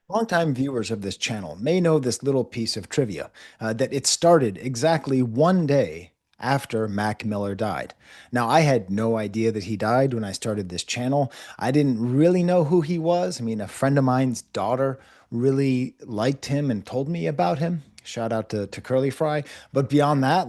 Longtime viewers of this channel may know this little piece of trivia that it started exactly one day after Mac Miller died. Now, I had no idea that he died when I started this channel. I didn't really know who he was. I mean, a friend of mine's daughter really liked him and told me about him. Shout out to Curly Fry. But beyond that,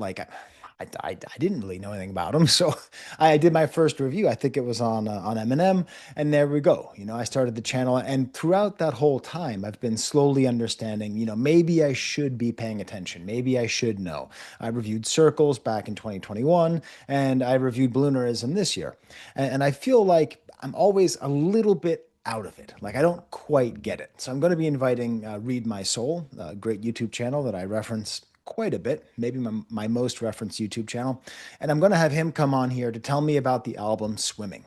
I didn't really know anything about him. So I did my first review. I think it was on Eminem, and there we go. I started the channel, and throughout that whole time, I've been slowly understanding. Maybe I should be paying attention. Maybe I should know. I reviewed Circles back in 2021, and I reviewed Bloonerism this year, and I feel like I'm always a little bit out of it. Like I don't quite get it. So I'm going to be inviting Read My Soul, a great YouTube channel that I reference quite a bit, maybe my most referenced YouTube channel. And I'm going to have him come on here to tell me about the album Swimming.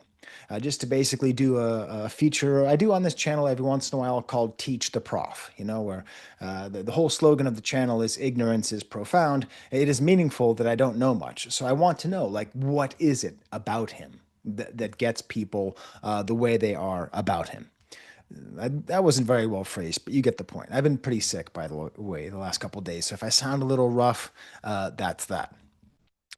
Just to basically do a feature I do on this channel every once in a while called Teach the Prof, where the whole slogan of the channel is ignorance is profound. It is meaningful that I don't know much. So I want to know, like, what is it about him that gets people the way they are about him? That wasn't very well phrased, but you get the point. I've been pretty sick, by the way, the last couple of days. So if I sound a little rough, that's that.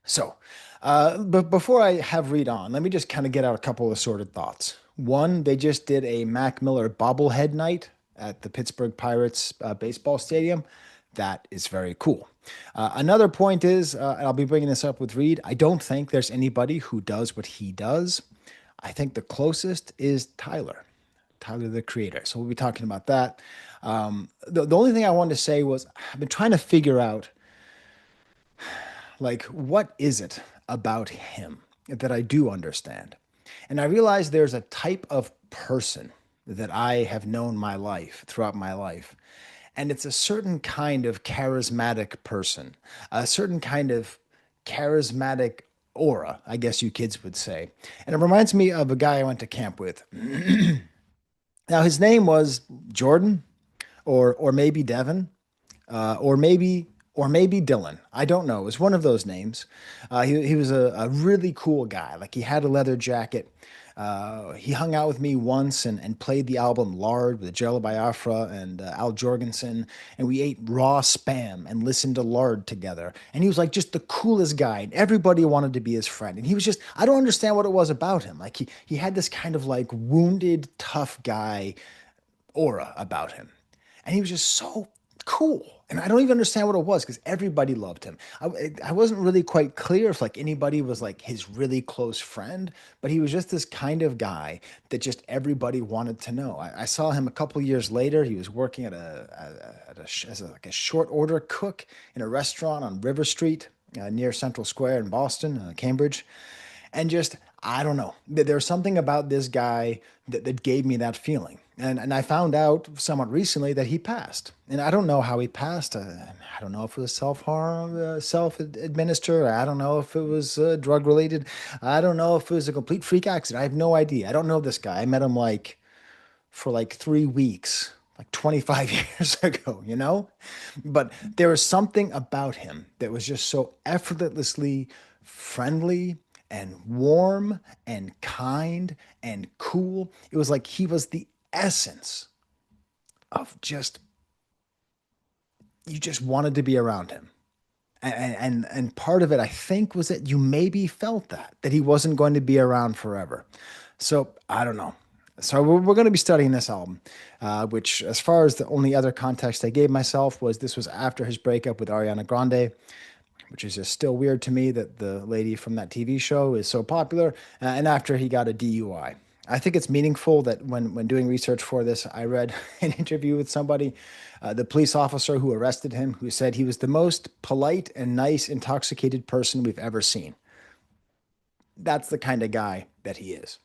So, but before I have read on, let me just kind of get out a couple of assorted thoughts. One, they just did a Mac Miller bobblehead night at the Pittsburgh Pirates baseball stadium. That is very cool. Another point is, and I'll be bringing this up with Reed. I don't think there's anybody who does what he does. I think the closest is Tyler, the creator. So we'll be talking about that. The only thing I wanted to say was I've been trying to figure out, like, what is it about him that I do understand? And I realize there's a type of person that I have known throughout my life. And it's a certain kind of charismatic person, a certain kind of charismatic aura, I guess you kids would say. And it reminds me of a guy I went to camp with. Now, his name was Jordan, or maybe Devin, or maybe Dylan. I don't know. It was one of those names. He was a really cool guy. Like he had a leather jacket. He hung out with me once and played the album Lard with Jello Biafra and Al Jorgensen, and we ate raw spam and listened to Lard together. And he was like just the coolest guy, and everybody wanted to be his friend. And he was just, I don't understand what it was about him. Like he had this kind of like wounded, tough guy aura about him. And he was just so cool. And I don't even understand what it was because everybody loved him. I wasn't really quite clear if like anybody was like his really close friend, but he was just this kind of guy that just everybody wanted to know. I saw him a couple years later. He was working like a short order cook in a restaurant on River Street near Central Square in Boston, Cambridge. And just, I don't know. There's something about this guy that gave me that feeling. And I found out somewhat recently that he passed. And I don't know how he passed. I don't know if it was self-harm, self-administer. I don't know if it was drug related. I don't know if it was a complete freak accident. I have no idea. I don't know this guy. I met him like for like 3 weeks, like 25 years ago. But there was something about him that was just so effortlessly friendly and warm and kind and cool. It was like he was the essence of just, you just wanted to be around him. And part of it, I think, was that you maybe felt that he wasn't going to be around forever. So I don't know. So we're going to be studying this album, which, as far as the only other context I gave myself, was this was after his breakup with Ariana Grande, which is just still weird to me that the lady from that TV show is so popular, and after he got a DUI. I think it's meaningful that when doing research for this, I read an interview with somebody, the police officer who arrested him, who said he was the most polite and nice, intoxicated person we've ever seen. That's the kind of guy that he is.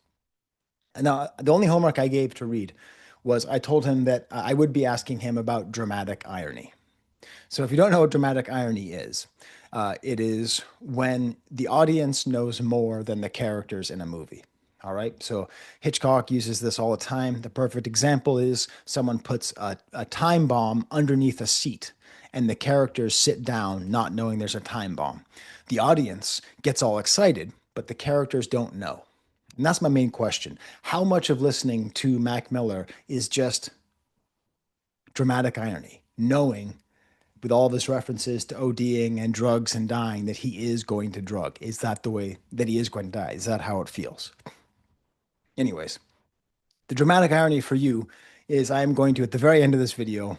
And now, the only homework I gave to Reed was I told him that I would be asking him about dramatic irony. So if you don't know what dramatic irony is, it is when the audience knows more than the characters in a movie. All right. So Hitchcock uses this all the time. The perfect example is someone puts a time bomb underneath a seat and the characters sit down not knowing there's a time bomb. The audience gets all excited, but the characters don't know. And that's my main question. How much of listening to Mac Miller is just dramatic irony, knowing with all this references to ODing and drugs and dying that he is going to drug? Is that the way that he is going to die? Is that how it feels? Anyways, the dramatic irony for you is I am going to, at the very end of this video,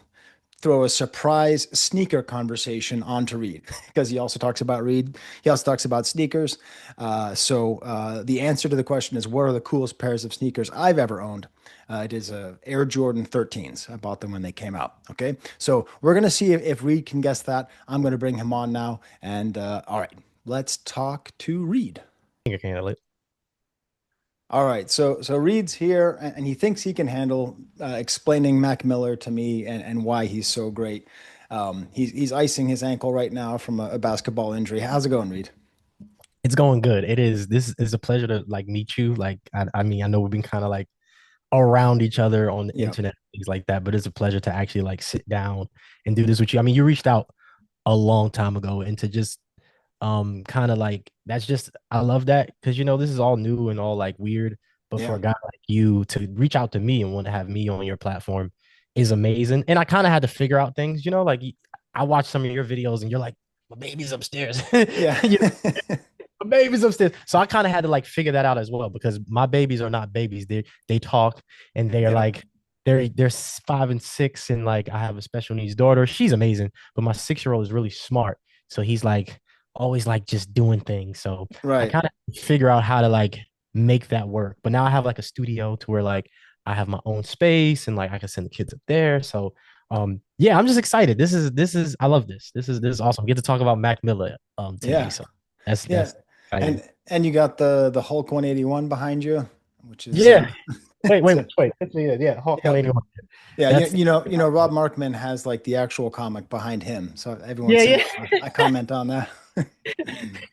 throw a surprise sneaker conversation onto Reed because he also talks about Reed. He also talks about sneakers. The answer to the question is, what are the coolest pairs of sneakers I've ever owned? It is Air Jordan 13s. I bought them when they came out. Okay. So we're going to see if Reed can guess that. I'm going to bring him on now. And all right, let's talk to Reed. think I can handle it. All right, so Reed's here, and he thinks he can handle explaining Mac Miller to me and why he's so great. He's icing his ankle right now from a basketball injury. How's it going, Reed? It's going good. It is. This is a pleasure to like meet you. Like, I mean, I know we've been kind of like around each other on the Yeah, internet, things like that, but it's a pleasure to actually like sit down and do this with you. I mean, you reached out a long time ago, and to just kind of like that's just I love that because this is all new and all like weird, but for yeah, a guy like you to reach out to me and want to have me on your platform is amazing. And I kind of had to figure out things, like I watched some of your videos and you're like, my baby's upstairs. yeah, You my baby's upstairs. So I kind of had to like figure that out as well because my babies are not babies. They talk and they are yeah. like they're 5 and 6 and like I have a special needs daughter. She's amazing, but my 6-year-old is really smart. So he's like always like just doing things. So I Right. kind of figure out how to like make that work. But now I have like a studio to where like I have my own space and like I can send the kids up there. So yeah, I'm just excited. This is I love this. This is awesome. Get to talk about Mac Miller today. Yeah, So that's yeah. that's exciting. And you got the Hulk 181 behind you, which is Yeah. Wait, wait, it's wait. Yeah, Hawk yeah. 181. Yeah, That's Rob Markman has like the actual comic behind him. So every yeah, once in a yeah. while I comment on that.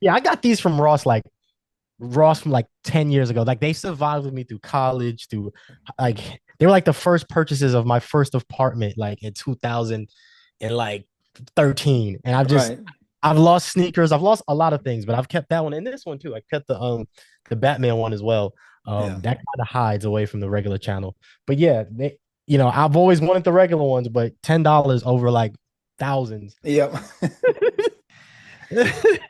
Yeah, I got these from Ross like Ross from like 10 years ago. Like they survived with me through college, through like they were like the first purchases of my first apartment, like in 2000 and like 13. And Right. I've lost sneakers, I've lost a lot of things, but I've kept that one and this one too. I kept the Batman one as well. Yeah. That kind of hides away from the regular channel. But yeah, I've always wanted the regular ones, but $10 over like thousands. Yep.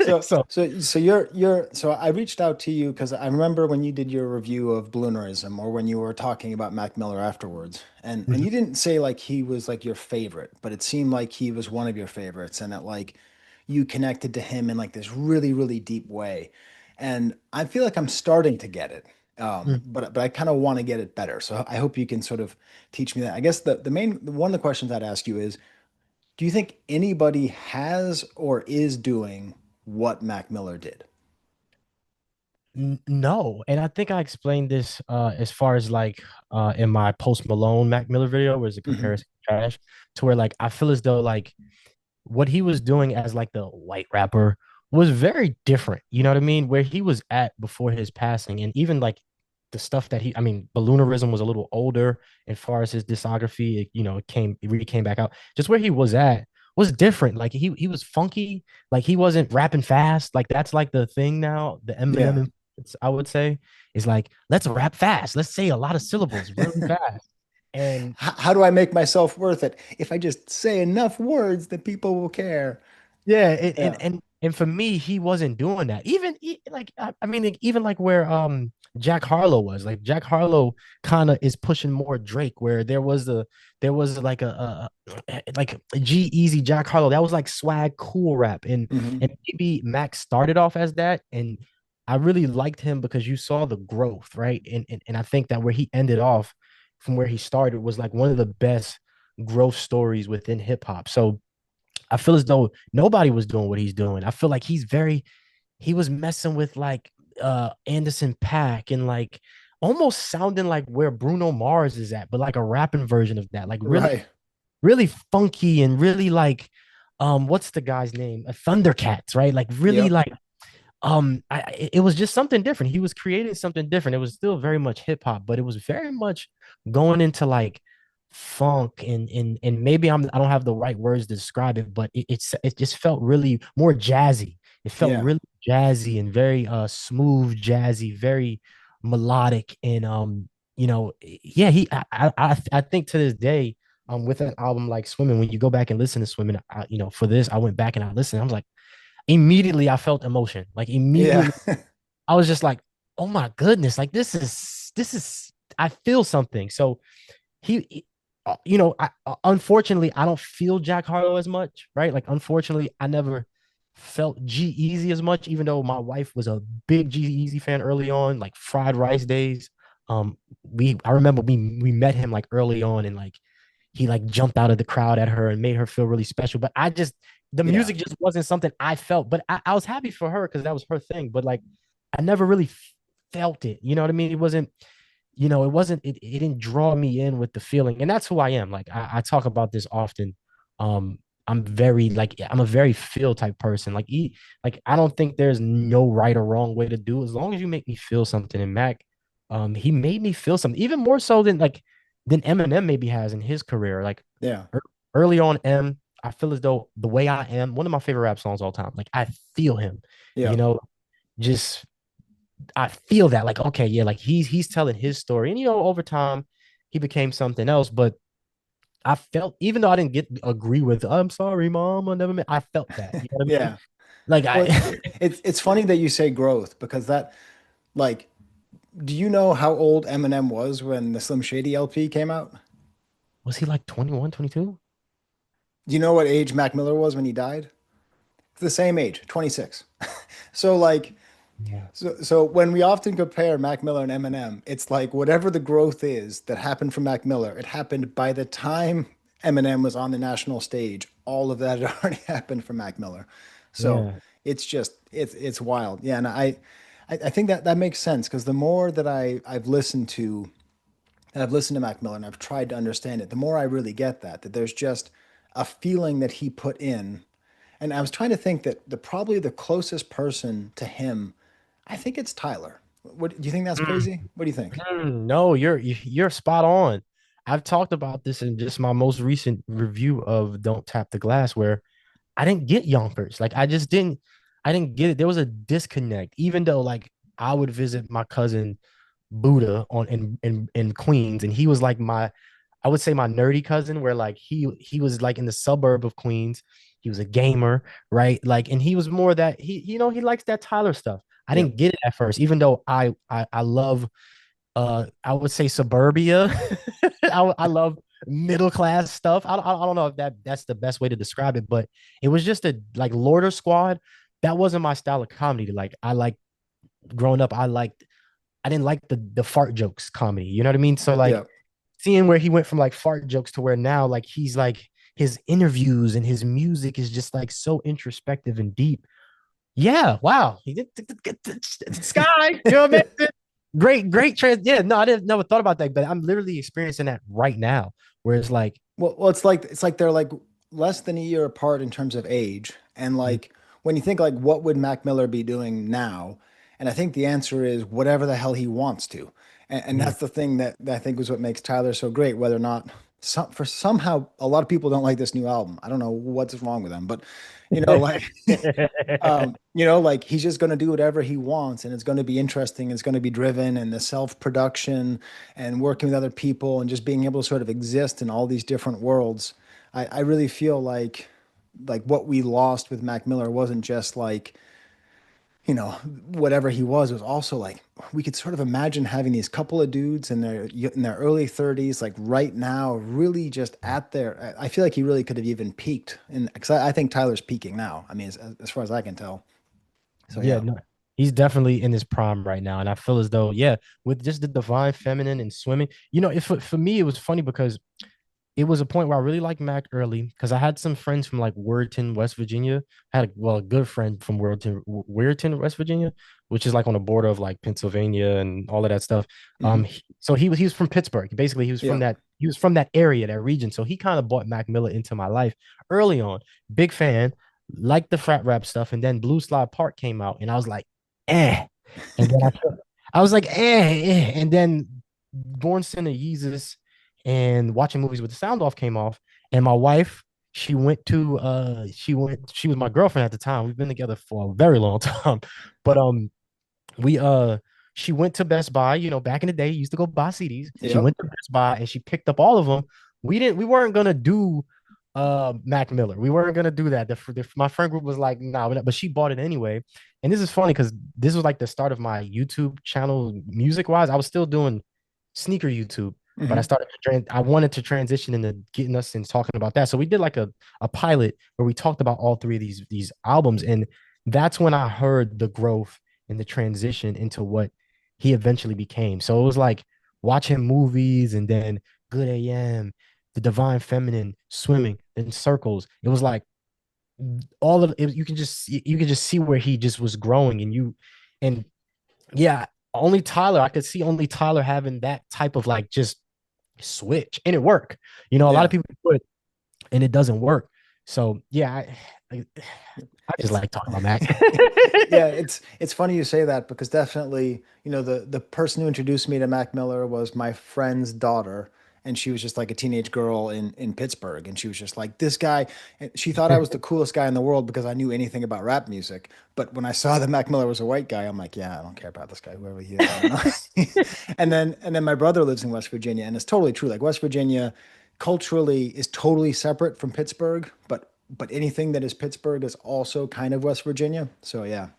So So so I reached out to you because I remember when you did your review of Bloonerism or when you were talking about Mac Miller afterwards. And you didn't say like he was like your favorite, but it seemed like he was one of your favorites and that like you connected to him in like this really, really deep way. And I feel like I'm starting to get it. But I kind of want to get it better. So I hope you can sort of teach me that. I guess the main one of the questions I'd ask you is, do you think anybody has or is doing what Mac Miller did? No, and I think I explained this as far as like in my Post Malone Mac Miller video, where it's a Hmm. comparison trash, to where like I feel as though like what he was doing as like the white rapper was very different. You know what I mean? Where he was at before his passing, and even like the stuff that I mean, Balloonerism was a little older as far as his discography. It really came back out. Just where he was at was different. Like he was funky. Like he wasn't rapping fast. Like that's like the thing now. The Eminem Yeah. influence, I would say, is like let's rap fast. Let's say a lot of syllables really fast. And How do I make myself worth it? If I just say enough words that people will care. yeah, it, and Yeah. and and for me, he wasn't doing that. Like I mean, like, even like where Jack Harlow was. Like Jack Harlow kind of is pushing more Drake, where there was like like G Easy Jack Harlow. That was like swag cool rap, and Hmm. maybe Max started off as that, and I really liked him because you saw the growth, right? And I think that where he ended off from where he started was like one of the best growth stories within hip hop. So I feel as though nobody was doing what he's doing. I feel like he was messing with like Anderson Pack and like almost sounding like where Bruno Mars is at, but like a rapping version of that. Like really, Right. really funky and really like what's the guy's name? Thundercats, right? Like really Yep. like it was just something different. He was creating something different. It was still very much hip hop, but it was very much going into like funk and maybe I don't have the right words to describe it, but it just felt really more jazzy. It felt Yeah. really jazzy and very smooth jazzy, very melodic and yeah, I think to this day with an album like Swimming, when you go back and listen to Swimming, for this, I went back and I listened. I was like, immediately I felt emotion. Like Yeah. immediately I was just like, oh my goodness, like this is I feel something. So unfortunately, I don't feel Jack Harlow as much, right? Like, unfortunately, I never felt G Easy as much, even though my wife was a big G Easy fan early on, like Fried Rice days. I remember we met him like early on, and like he like jumped out of the crowd at her and made her feel really special. But the Yeah. music just wasn't something I felt. But I was happy for her because that was her thing. But like, I never really felt it. You know what I mean? It didn't draw me in with the feeling. And that's who I am. Like I talk about this often. Um, I'm a very feel type person. Like I don't think there's no right or wrong way to do it, as long as you make me feel something. And Mac, he made me feel something, even more so than Eminem maybe has in his career. Like Yeah. ear- early on, I feel as though The Way I Am, one of my favorite rap songs all time. Like I feel him, you Yeah. know, just I feel that, like, okay, yeah, like he's telling his story. And over time he became something else. But I felt, even though I didn't get agree with I'm sorry, mom, I never met, I felt that. You know what I mean? Yeah. Like Well, I it's funny that you say growth because that like, do you know how old Eminem was when the Slim Shady LP came out? was he like 21, 22? Do you know what age Mac Miller was when he died? The same age, 26. So like Yeah. so when we often compare Mac Miller and Eminem, it's like whatever the growth is that happened for Mac Miller, it happened by the time Eminem was on the national stage. All of that had already happened for Mac Miller. So Yeah. it's wild. Yeah, and I think that that makes sense because the more that I've listened to Mac Miller and I've tried to understand it, the more I really get that there's just a feeling that he put in. And I was trying to think that probably the closest person to him, I think it's Tyler. What do you think that's Mm, crazy? What do you think? no, you're spot on. I've talked about this in just my most recent review of Don't Tap the Glass, where I didn't get Yonkers. Like I didn't get it. There was a disconnect, even though like I would visit my cousin Buddha in Queens, and he was like I would say my nerdy cousin, where like he was like in the suburb of Queens. He was a gamer, right? Like, and he was more that he likes that Tyler stuff. I Yeah. didn't get it at first, even though I love I would say suburbia. I love middle class stuff. I don't know if that's the best way to describe it, but it was just a like Lorder Squad. That wasn't my style of comedy. Like I like growing up, I didn't like the fart jokes comedy. You know what I mean? So like Yeah. seeing where he went from like fart jokes to where now like he's like his interviews and his music is just like so introspective and deep. Yeah, wow. He did Sky, you know what I mean? Great trans. Yeah, no, I didn't never thought about that, but I'm literally experiencing that right now. Where it's like, Well, it's like they're like less than a year apart in terms of age, and mm, like when you think like what would Mac Miller be doing now, and I think the answer is whatever the hell he wants to, and mm. that's the thing that I think was what makes Tyler so great. Whether or not for somehow a lot of people don't like this new album. I don't know what's wrong with them, but like like he's just going to do whatever he wants and it's going to be interesting. It's going to be driven and the self-production and working with other people and just being able to sort of exist in all these different worlds. I really feel like what we lost with Mac Miller wasn't just like, whatever he was also like we could sort of imagine having these couple of dudes in their early 30s, like right now, really just at their. I feel like he really could have even peaked, and because I think Tyler's peaking now. I mean, as far as I can tell. So Yeah, yeah, no, he's definitely in his prime right now. And I feel as though, yeah, with just the divine feminine and swimming, if for me, it was funny because it was a point where I really liked Mac early because I had some friends from like Weirton, West Virginia. I had a good friend from Weirton, West Virginia, which is like on the border of like Pennsylvania and all of that stuff. hmm So he was from Pittsburgh. Basically, yeah, he was from that area, that region. So he kind of brought Mac Miller into my life early on. Big fan, liked the frat rap stuff, and then Blue Slide Park came out, and I was like, eh. And then I was like, and then Born Sinner Yeezus and watching movies with the sound off came off. And my wife, she was my girlfriend at the time. We've been together for a very long time. But we she went to Best Buy, back in the day, used to go buy CDs. She yep, went to Best Buy and she picked up all of them we weren't gonna do Mac Miller. We weren't gonna do that. My friend group was like, nah, but she bought it anyway. And this is funny because this was like the start of my YouTube channel music wise. I was still doing sneaker YouTube, but Hmm. I wanted to transition into getting us and talking about that. So we did like a pilot where we talked about all three of these albums. And that's when I heard the growth and the transition into what he eventually became. So it was like watching movies and then Good AM, The Divine Feminine, Swimming, then Circles. It was like all of it, you can just see where he just was growing and yeah, only Tyler, I could see only Tyler having that type of like just switch and it worked. You know, a lot of Yeah. people do it and it doesn't work. So yeah, I just It's like talking about Mac. yeah, it's funny you say that because definitely, the person who introduced me to Mac Miller was my friend's daughter, and she was just like a teenage girl in Pittsburgh, and she was just like this guy, and she thought I was the coolest guy in the world because I knew anything about rap music. But when I saw that Mac Miller was a white guy, I'm like, yeah, I don't care about this guy, whoever he is. I don't know. And then my brother lives in West Virginia, and it's totally true. Like West Virginia culturally is totally separate from Pittsburgh, but anything that is Pittsburgh is also kind of West Virginia. So yeah.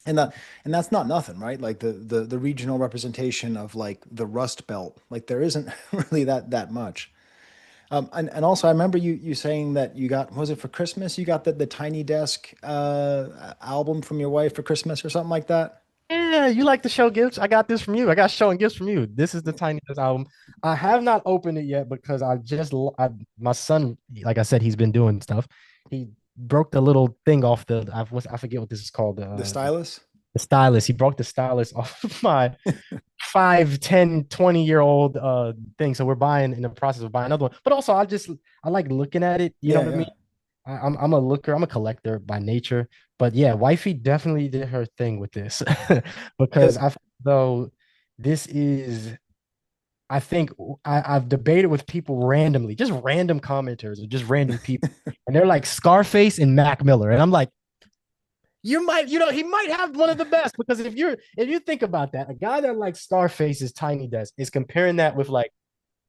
And that's not nothing, right? Like the regional representation of like the Rust Belt, like there isn't really that much. And also I remember you saying that you got, was it for Christmas? You got the Tiny Desk album from your wife for Christmas or something like that? Yeah, you like to show gifts? I got this from you. I got showing gifts from you. This is the tiniest album. I have not opened it yet because my son, like I said, he's been doing stuff. He broke the little thing off I forget what this is called. The stylus? The stylus. He broke the stylus off of my 5, 10, 20 year old thing. So we're buying in the process of buying another one. But also I like looking at it. You know Yeah, what I mean? yeah. I'm a looker. I'm a collector by nature. But yeah, wifey definitely did her thing with this because Because I feel though this is I think I've debated with people randomly, just random commenters or just random people, and they're like Scarface and Mac Miller, and I'm like, he might have one of the best because if you think about that, a guy that like Scarface is Tiny Desk is comparing that with like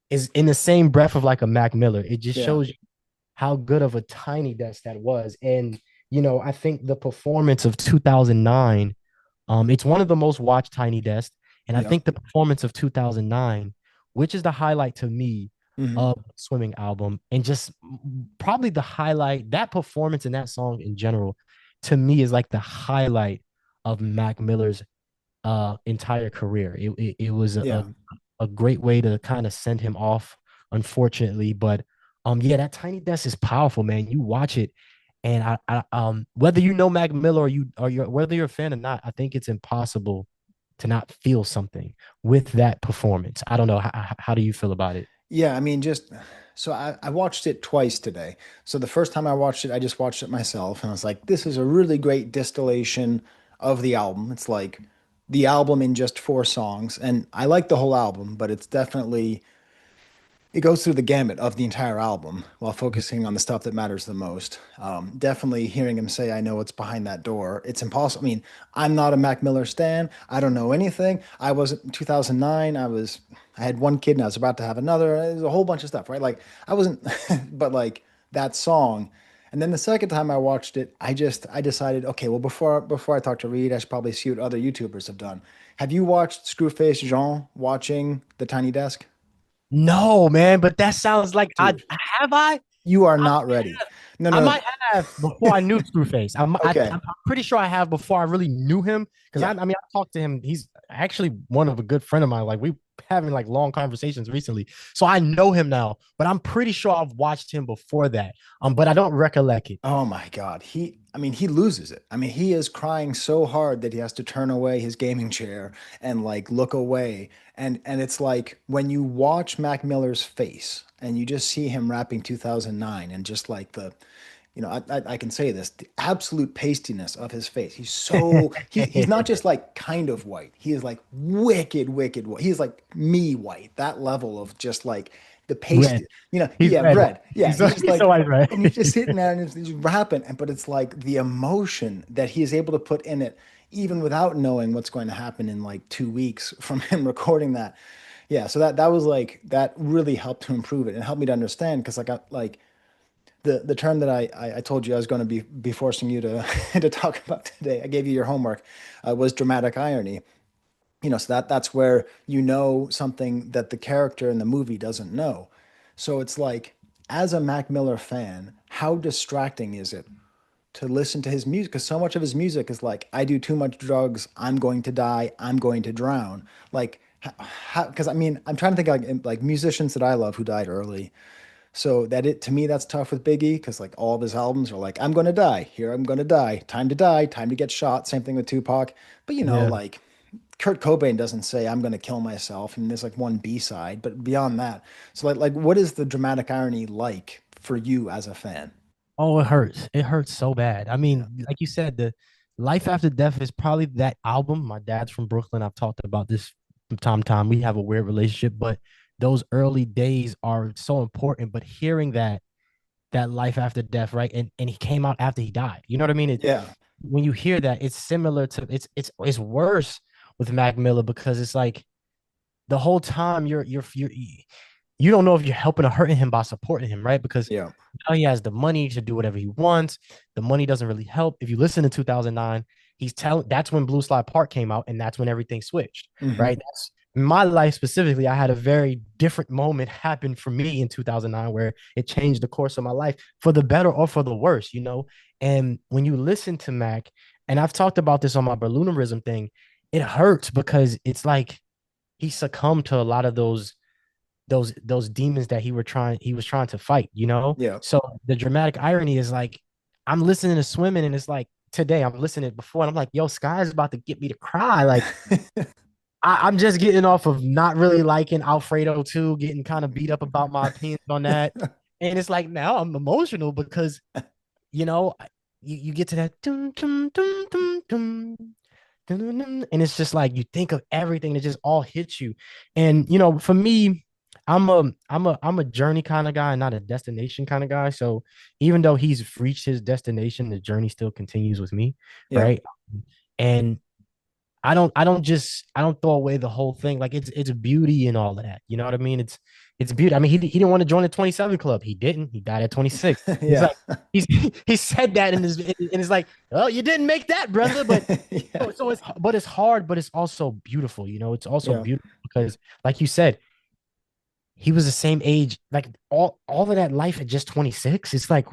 is in the same breath of like a Mac Miller. It just yeah, shows how good of a tiny desk that was. And, I think the performance of 2009, it's one of the most watched tiny desks. And I yeah. think the performance of 2009, which is the highlight to me Hmm. of the Swimming album, and just probably the highlight, that performance and that song in general, to me is like the highlight of Mac Miller's entire career. It was Yeah. a great way to kind of send him off, unfortunately. But yeah, that tiny desk is powerful, man. You watch it, and whether you know Mac Miller whether you're a fan or not, I think it's impossible to not feel something with that performance. I don't know how do you feel about it? Yeah, I mean, just so I watched it twice today. So the first time I watched it, I just watched it myself, and I was like, this is a really great distillation of the album. It's like the album in just four songs, and I like the whole album, but it's definitely it goes through the gamut of the entire album while focusing on the stuff that matters the most. Definitely hearing him say, I know what's behind that door. It's impossible. I mean, I'm not a Mac Miller stan. I don't know anything. I was in 2009. I had one kid and I was about to have another. There's a whole bunch of stuff, right? Like, I wasn't, but like that song. And then the second time I watched it, I decided, okay, well, before I talk to Reed, I should probably see what other YouTubers have done. Have you watched Screwface Jean watching The Tiny Desk? No, man, but that sounds like Dude, I. you are not ready. No, I no, no. might have before I knew Screwface. Okay. I'm pretty sure I have before I really knew him because Yeah. I mean I talked to him. He's actually one of a good friend of mine. Like we having like long conversations recently, so I know him now. But I'm pretty sure I've watched him before that. But I don't recollect it. Oh my God. I mean, he loses it. I mean, he is crying so hard that he has to turn away his gaming chair and like look away. And it's like when you watch Mac Miller's face and you just see him rapping 2009 and just like I can say this, the absolute pastiness of his face. He's not just like kind of white. He is like wicked, wicked white. He's like me white. That level of just like the Red. pasty, He's yeah, red. red. Yeah, he's just He's so like, white red. and he's just sitting there and he's rapping, but it's like the emotion that he is able to put in it, even without knowing what's going to happen in like 2 weeks from him recording that. Yeah, so that was like that really helped to improve it and helped me to understand because like I like the term that I told you I was going to be forcing you to to talk about today. I gave you your homework was dramatic irony. You know, so that's where you know something that the character in the movie doesn't know. So it's like, as a Mac Miller fan, how distracting is it to listen to his music? Because so much of his music is like, I do too much drugs, I'm going to die, I'm going to drown. Like, how? Because I mean, I'm trying to think like musicians that I love who died early. So that it to me that's tough with Biggie because like all of his albums are like, I'm gonna die, here I'm gonna die, time to get shot. Same thing with Tupac. But you know, Yeah. like Kurt Cobain doesn't say I'm going to kill myself, and there's like one B side, but beyond that, so like what is the dramatic irony like for you as a fan? Oh, it hurts. It hurts so bad. I Yeah, mean, like you said, the Life After Death is probably that album. My dad's from Brooklyn. I've talked about this from time to time. We have a weird relationship, but those early days are so important. But hearing that Life After Death, right? And he came out after he died. You know what I mean? yeah, When you hear that, it's similar to it's worse with Mac Miller because it's like the whole time you don't know if you're helping or hurting him by supporting him, right? Because yeah, now he has the money to do whatever he wants. The money doesn't really help. If you listen to 2009, he's telling that's when Blue Slide Park came out, and that's when everything switched, hmm, right? That's in my life specifically. I had a very different moment happen for me in 2009 where it changed the course of my life for the better or for the worse, you know? And when you listen to Mac, and I've talked about this on my balloonerism thing, it hurts because it's like he succumbed to a lot of those demons that he was trying to fight, you know? yeah, So the dramatic irony is like I'm listening to swimming and it's like today I'm listening before and I'm like, yo, Sky is about to get me to cry. Like I'm just getting off of not really liking Alfredo too, getting kind of beat up about my opinions on that. And it's like now I'm emotional because you know, you get to that dum, dum, dum, dum, dum, and it's just like you think of everything that just all hits you. And you know, for me, I'm a journey kind of guy, not a destination kind of guy. So even though he's reached his destination, the journey still continues with me, yeah, right? And I don't throw away the whole thing. Like it's beauty and all of that. You know what I mean? It's beauty. I mean, he didn't want to join the 27 club. He didn't. He died at 26. He's yeah, like he's he said that in his and it's like, oh, you didn't make that, brother. But yeah, it's hard, but it's also beautiful. You know, it's also yeah, beautiful because, like you said, he was the same age. Like all of that life at just 26. It's like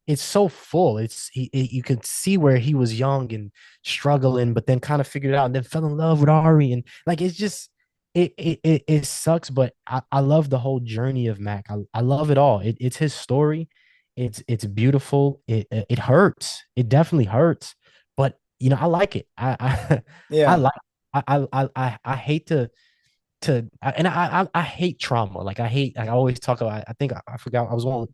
it's so full. You could see where he was young and struggling, but then kind of figured it out and then fell in love with Ari. And like it's just it sucks, but I love the whole journey of Mac. I love it all. It's his story. It's beautiful. It hurts. It definitely hurts. But you know, I like it. I yeah, like I hate and I hate trauma. Like I hate. Like I always talk about. I think I forgot. I was on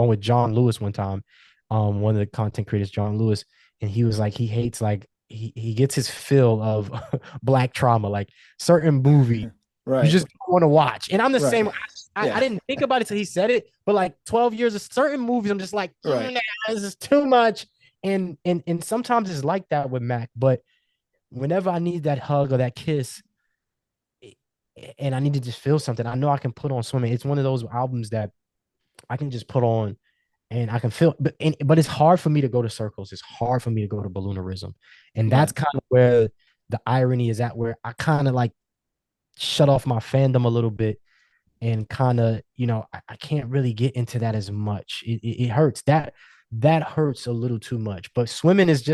with John Lewis one time, one of the content creators, John Lewis, and he was like he hates like he gets his fill of black trauma. Like certain movie you right, just don't want to watch. And I'm the right, same. I yeah, didn't think about it till he said it, but like 12 years of certain movies, I'm just like, right, nah, this is too much. And sometimes it's like that with Mac, but whenever I need that hug or that kiss, and I need to just feel something, I know I can put on swimming. It's one of those albums that I can just put on and I can feel, but it's hard for me to go to circles. It's hard for me to go to balloonerism. And yeah, that's kind of where the irony is at, where I kind of like shut off my fandom a little bit and kind of, you know, I can't really get into that as much. It hurts. That hurts a little too much. But swimming is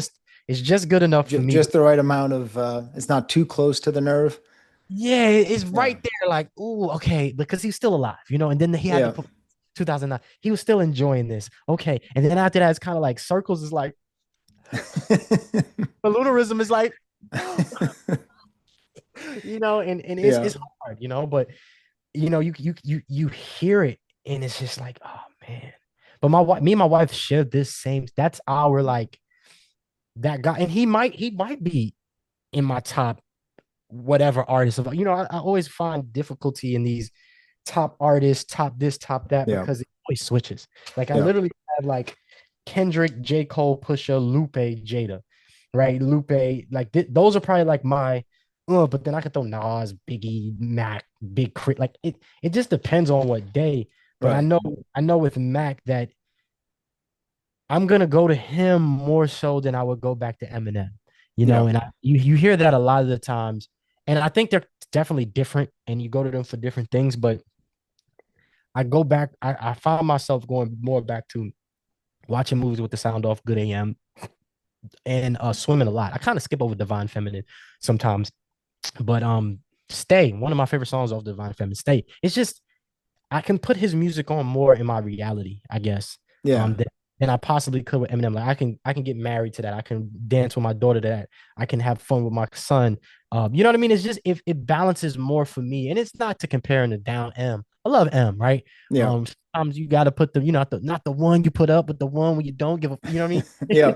it's just good enough for me. just the right amount of it's not too close to the nerve. Yeah, it's Yeah, right there. Like, oh, okay, because he's still alive, you know. And then he had the yeah, 2009. He was still enjoying this. Okay, and then after that, it's kind of like circles is like balloonerism is like, you know, and yeah, it's hard, you know. But you know, you hear it, and it's just like, oh man. But me and my wife share this same. That's our like that guy, and he might be in my top whatever artist of, you know, I always find difficulty in these top artists, top this, top that, yeah, because it always switches. Like I yeah, literally have like Kendrick, J. Cole, Pusha, Lupe, Jada, right? Lupe, like those are probably like my, but then I could throw Nas, Biggie, Mac, like it just depends on what day. But Right. I know with Mac that I'm gonna go to him more so than I would go back to Eminem. You Yeah. know, and you hear that a lot of the times, and I think they're definitely different, and you go to them for different things. But I go back, I found myself going more back to watching movies with the sound off, Good AM, and swimming a lot. I kind of skip over Divine Feminine sometimes, but Stay, one of my favorite songs off Divine Feminine, Stay. It's just I can put his music on more in my reality, I guess, Yeah. than I possibly could with Eminem. Like I can get married to that. I can dance with my daughter to that. I can have fun with my son. You know what I mean? It's just if it balances more for me, and it's not to compare to down M. I love M, right? Yeah. Sometimes you got to put the not the one you put up, but the one where you don't give a. You know what I mean? Yeah.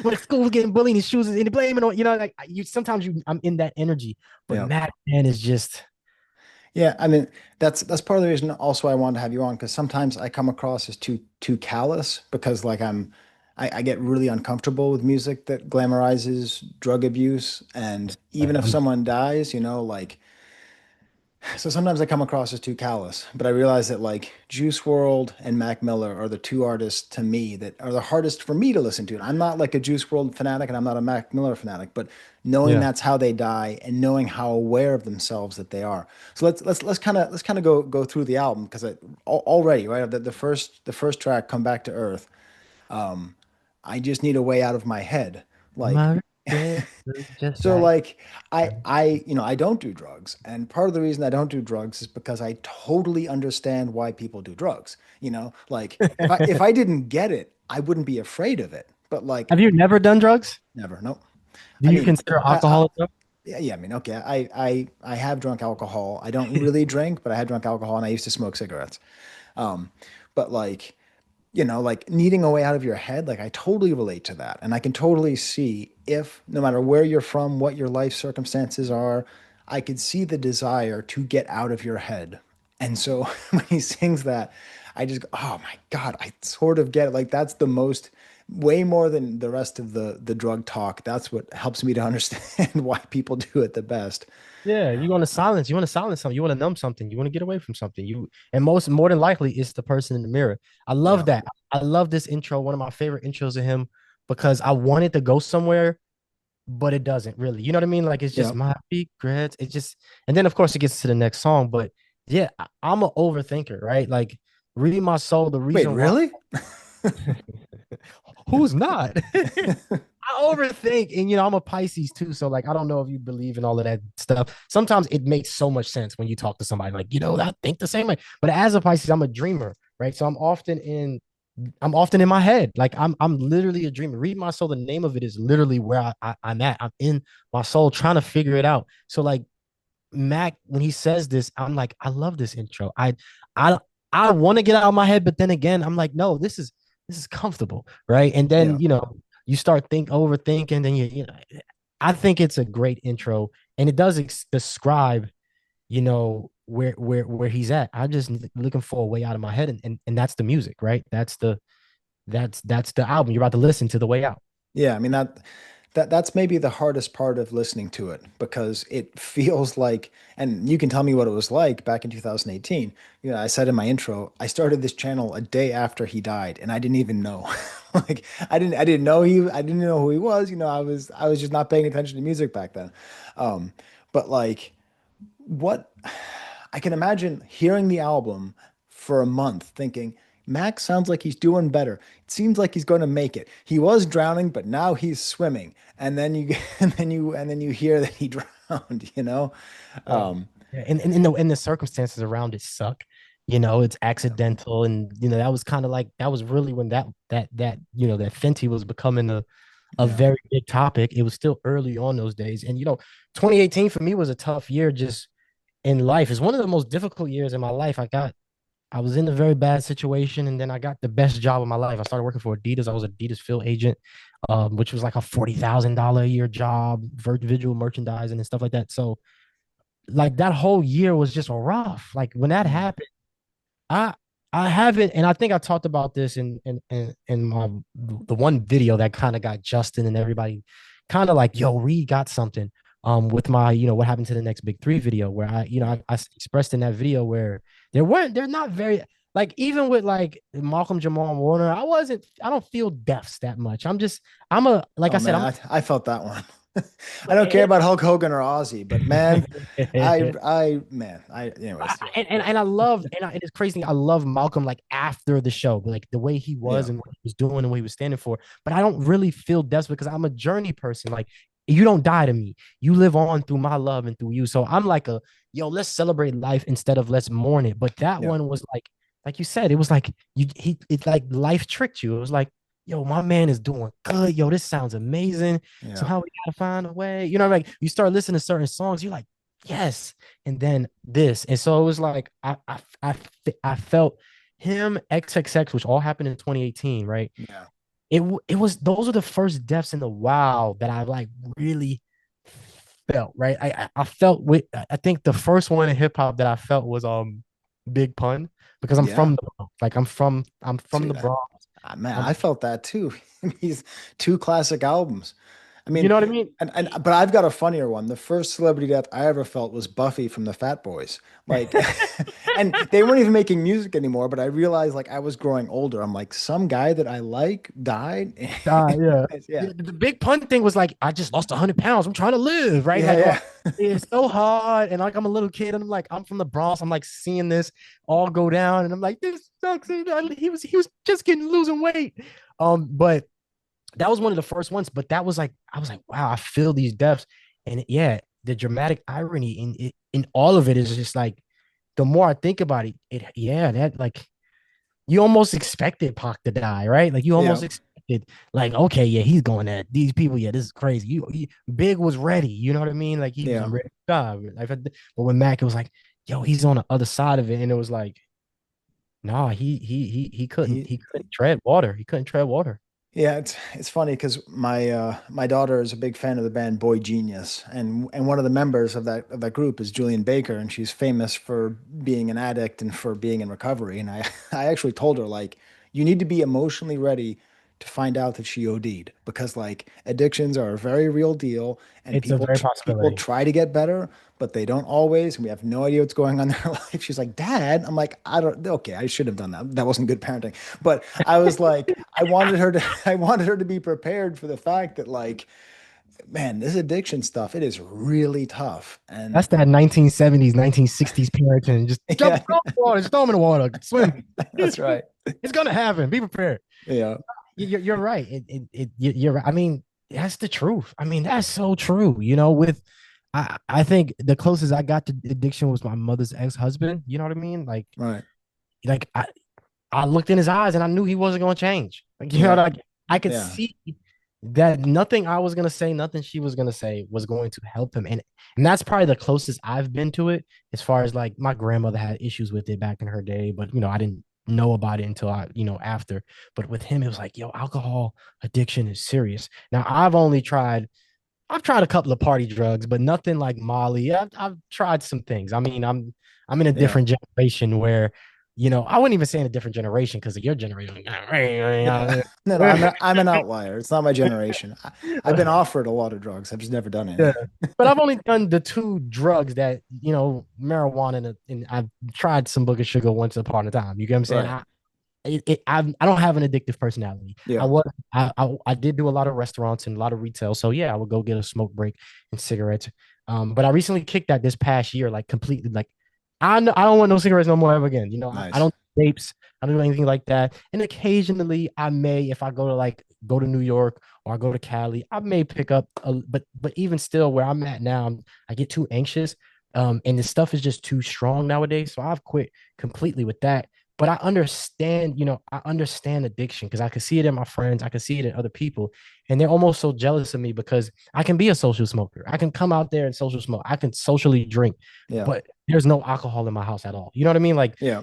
When school's getting bullied, his shoes and blaming on like you. Sometimes I'm in that energy, but Yeah. Matt man is just Yeah, I mean that's part of the reason also I wanted to have you on because sometimes I come across as too callous because like I get really uncomfortable with music that glamorizes drug abuse and even if I'm someone dies, like so sometimes I come across as too callous, but I realize that like Juice World and Mac Miller are the two artists to me that are the hardest for me to listen to. And I'm not like a Juice World fanatic and I'm not a Mac Miller fanatic, but knowing yeah. that's how they die and knowing how aware of themselves that they are. So let's kind of go through the album because already right the first track, Come Back to Earth. I just need a way out of my head. Like My regret was just so like like I don't do drugs. And part of the reason I don't do drugs is because I totally understand why people do drugs. Like if I didn't get it, I wouldn't be afraid of it. But like Have you never done drugs? never, no. Do I you mean, consider I alcohol a drug? yeah, yeah, I mean, okay. I have drunk alcohol. I don't really drink, but I had drunk alcohol and I used to smoke cigarettes. Um, but like like needing a way out of your head, like I totally relate to that. And I can totally see if no matter where you're from, what your life circumstances are, I could see the desire to get out of your head. And so when he sings that, I just go, oh my God, I sort of get it. Like that's the most, way more than the rest of the drug talk. That's what helps me to understand why people do it the best. Yeah, you want to silence. You want to silence something. You want to numb something. You want to get away from something. And more than likely, it's the person in the mirror. I love Yeah. that. I love this intro. One of my favorite intros of him because I wanted to go somewhere, but it doesn't really. You know what I mean? Like it's Yeah. just my regrets. It just, and then of course it gets to the next song. But yeah, I'm an overthinker, right? Like read my soul. The Wait, reason why really? who's not? I overthink, and I'm a Pisces too, so like I don't know if you believe in all of that stuff. Sometimes it makes so much sense when you talk to somebody like, I think the same way. But as a Pisces, I'm a dreamer, right? So I'm often in my head. Like I'm literally a dreamer. Read my soul. The name of it is literally where I'm at. I'm in my soul trying to figure it out. So like Mac, when he says this, I'm like, I love this intro. I I want to get out of my head, but then again, I'm like, no, this is comfortable, right? And Yeah. then you start overthinking, then I think it's a great intro, and it does describe, where he's at. I'm just looking for a way out of my head, and that's the music, right? That's the album you're about to listen to, the way out. Yeah, I mean that's maybe the hardest part of listening to it because it feels like, and you can tell me what it was like back in 2018. I said in my intro, I started this channel a day after he died, and I didn't even know. Like I didn't know who he was. I was just not paying attention to music back then. But like what I can imagine hearing the album for a month thinking, Max sounds like he's doing better. It seems like he's going to make it. He was drowning, but now he's swimming. And then you and then you hear that he drowned. Yeah. Um, Yeah. And the circumstances around it suck. It's accidental. And that was kind of like that was really when that Fenty was becoming a yeah. very big topic. It was still early on those days. And 2018 for me was a tough year just in life. It's one of the most difficult years in my life. I was in a very bad situation, and then I got the best job of my life. I started working for Adidas. I was Adidas field agent, which was like a $40,000 a year job, visual merchandising and stuff like that. So like that whole year was just rough. Like when that Yeah. happened, I I haven't, and I think I talked about this in my the one video that kind of got Justin and everybody kind of like, yo, Reed got something. with my, what happened to the next big three video, where Yeah. I expressed in that video where they're not very, like, even with like Malcolm Jamal Warner, I don't feel deaths that much. Like I Oh said, man, I'm I felt that one. I like, don't care about Hulk Hogan or Ozzy, but man, anyways, yeah, and I love, and it's crazy. I love Malcolm, like, after the show, like the way he was yeah, and what he was doing and what he was standing for. But I don't really feel deaths because I'm a journey person. Like, you don't die to me. You live on through my love and through you. So I'm like yo, let's celebrate life instead of let's mourn it. But that yeah, one was like you said, it was like it's like life tricked you. It was like, yo, my man is doing good. Yo, this sounds amazing. yeah, Somehow we gotta find a way. Like you start listening to certain songs, you're like, yes. And then this. And so it was like I felt him, XXX, which all happened in 2018, right? yeah, It was, those are the first deaths in the wild that I like really felt, right? I felt with, I think the first one in hip hop that I felt was Big Pun, because I'm yeah. from the Bronx. Like, I'm from See the that, Bronx. man, I'm I felt that too. These two classic albums. I You mean, know what I mean? and but I've got a funnier one. The first celebrity death I ever felt was Buffy from the Fat Boys. Like, and they weren't even making music anymore, but I realized like I was growing older. I'm like, some guy that I like died. Yeah. Yeah. The Big Pun thing was like, I just lost 100 pounds. I'm trying to live, right? Yeah, Like, oh, yeah. it's so hard. And like, I'm a little kid, and I'm like, I'm from the Bronx. I'm like seeing this all go down, and I'm like, this sucks. And he was just getting losing weight. But that was one of the first ones. But that was like, I was like, wow, I feel these deaths, and yeah, the dramatic irony in all of it is just like, the more I think about it, yeah, that, like, you almost expected Pac to die, right? Like, you Yeah. almost expected, like, okay, yeah, he's going at these people. Yeah, this is crazy. Big was ready. You know what I mean? Like, he was Yeah. ready to die. Like, but when Mac, it was like, yo, he's on the other side of it, and it was like, nah, He he couldn't tread water. He couldn't tread water. Yeah, it's funny because my daughter is a big fan of the band Boy Genius, and one of the members of that group is Julian Baker, and she's famous for being an addict and for being in recovery. And I I actually told her like you need to be emotionally ready to find out that she OD'd because like addictions are a very real deal, and It's a very people possibility. try to get better, but they don't always, and we have no idea what's going on in their life. She's like, Dad, I'm like, I don't. Okay, I should have done that. That wasn't good parenting, but I was like. I wanted her to be prepared for the fact that like, man, this addiction stuff, it is really tough. And That's that 1970s, 1960s parenting. Just jump yeah, in the water, just throw him in the water, swim. that's right. It's gonna happen. Be prepared. Yeah, You're right. You're right. I mean, that's the truth. I mean, that's so true. With I think the closest I got to addiction was my mother's ex-husband. You know what I mean? right. Like I looked in his eyes and I knew he wasn't going to change. Like, Yeah, like, I could yeah, see that nothing I was going to say, nothing she was going to say was going to help him. And that's probably the closest I've been to it, as far as like, my grandmother had issues with it back in her day, but I didn't know about it until after. But with him, it was like, yo, alcohol addiction is serious. Now, I've tried a couple of party drugs, but nothing like Molly. I've tried some things. I mean, I'm in a yeah. different generation where, I wouldn't even say in a different generation, because of your generation. No, no, I'm an outlier. It's not my generation. I've been offered a lot of drugs. I've just never done any. Yeah. But I've only done the two drugs that, marijuana, and I've tried some booger sugar once upon a time. You get what I'm saying? Right. I don't have an addictive personality. Yeah. I did do a lot of restaurants and a lot of retail. So yeah, I would go get a smoke break and cigarettes. But I recently kicked that this past year, like, completely. Like, I don't want no cigarettes no more ever again. I Nice. don't do vapes. I don't do anything like that. And occasionally I may, if I go to New York or I go to Cali, I may pick up but even still, where I'm at now, I get too anxious. And the stuff is just too strong nowadays. So I've quit completely with that. But I understand addiction, because I can see it in my friends, I can see it in other people, and they're almost so jealous of me because I can be a social smoker. I can come out there and social smoke. I can socially drink, Yeah. but there's no alcohol in my house at all. You know what I mean? Like, Yeah.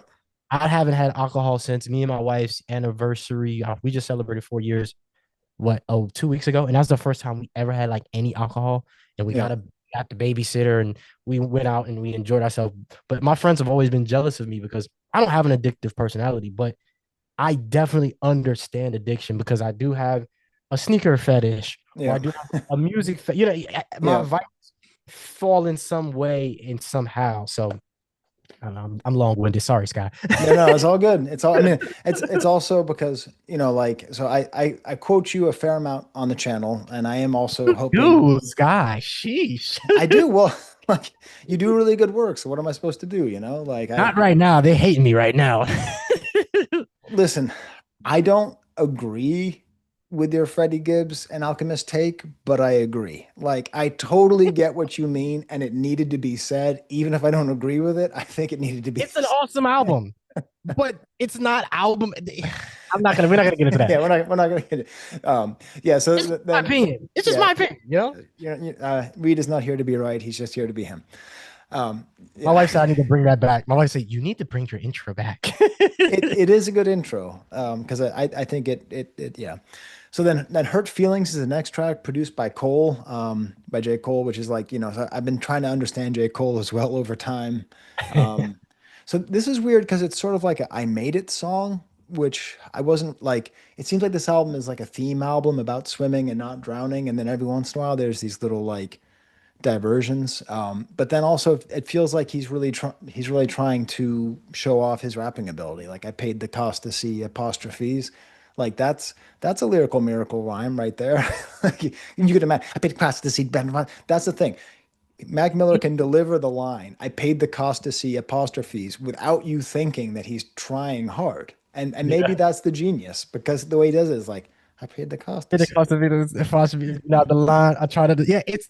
I haven't had alcohol since me and my wife's anniversary. We just celebrated 4 years, what, 2 weeks ago, and that's the first time we ever had like any alcohol. And we Yeah. got the babysitter, and we went out and we enjoyed ourselves. But my friends have always been jealous of me because I don't have an addictive personality, but I definitely understand addiction, because I do have a sneaker fetish, or I Yeah. do have a music my Yeah. vice fall in some way in somehow. So I'm long-winded. Sorry, Sky. No, no, it's all good. It's all, I mean, it's also because, like, so I quote you a fair amount on the channel, and I am also hoping Dude, Sky, sheesh. I do well, like you do really good work. So what am I supposed to do? Like Not right now. They hate me right now. listen, I don't agree with your Freddie Gibbs and Alchemist take, but I agree. Like I totally get what you mean, and it needed to be said. Even if I don't agree with it, I think it needed to be It's an awesome album, but it's not album. We're not gonna get into that. yeah, we're not gonna get it. Yeah, so It's my then opinion. It's just yeah, my opinion, you know? Reed is not here to be right. He's just here to be him. My Yeah, wife said I need to bring that back. My wife said, you need to bring your intro back. it is a good intro. Because I think it yeah. So then Hurt Feelings is the next track produced by Cole, by J. Cole, which is like, so I've been trying to understand J. Cole as well over time. Um, so this is weird because it's sort of like a I Made It song, which I wasn't like, it seems like this album is like a theme album about swimming and not drowning. And then every once in a while, there's these little like diversions. But then also it feels like he's really trying to show off his rapping ability. Like I paid the cost to see apostrophes. Like that's a lyrical miracle rhyme right there. Like you could imagine. I paid the cost to see Ben. That's the thing. Mac Miller can deliver the line. I paid the cost to see apostrophes without you thinking that he's trying hard. And maybe Yeah. that's the genius because the way he does it is like I paid the cost to It see. cost me if I should be out the line. I try to do, yeah, it's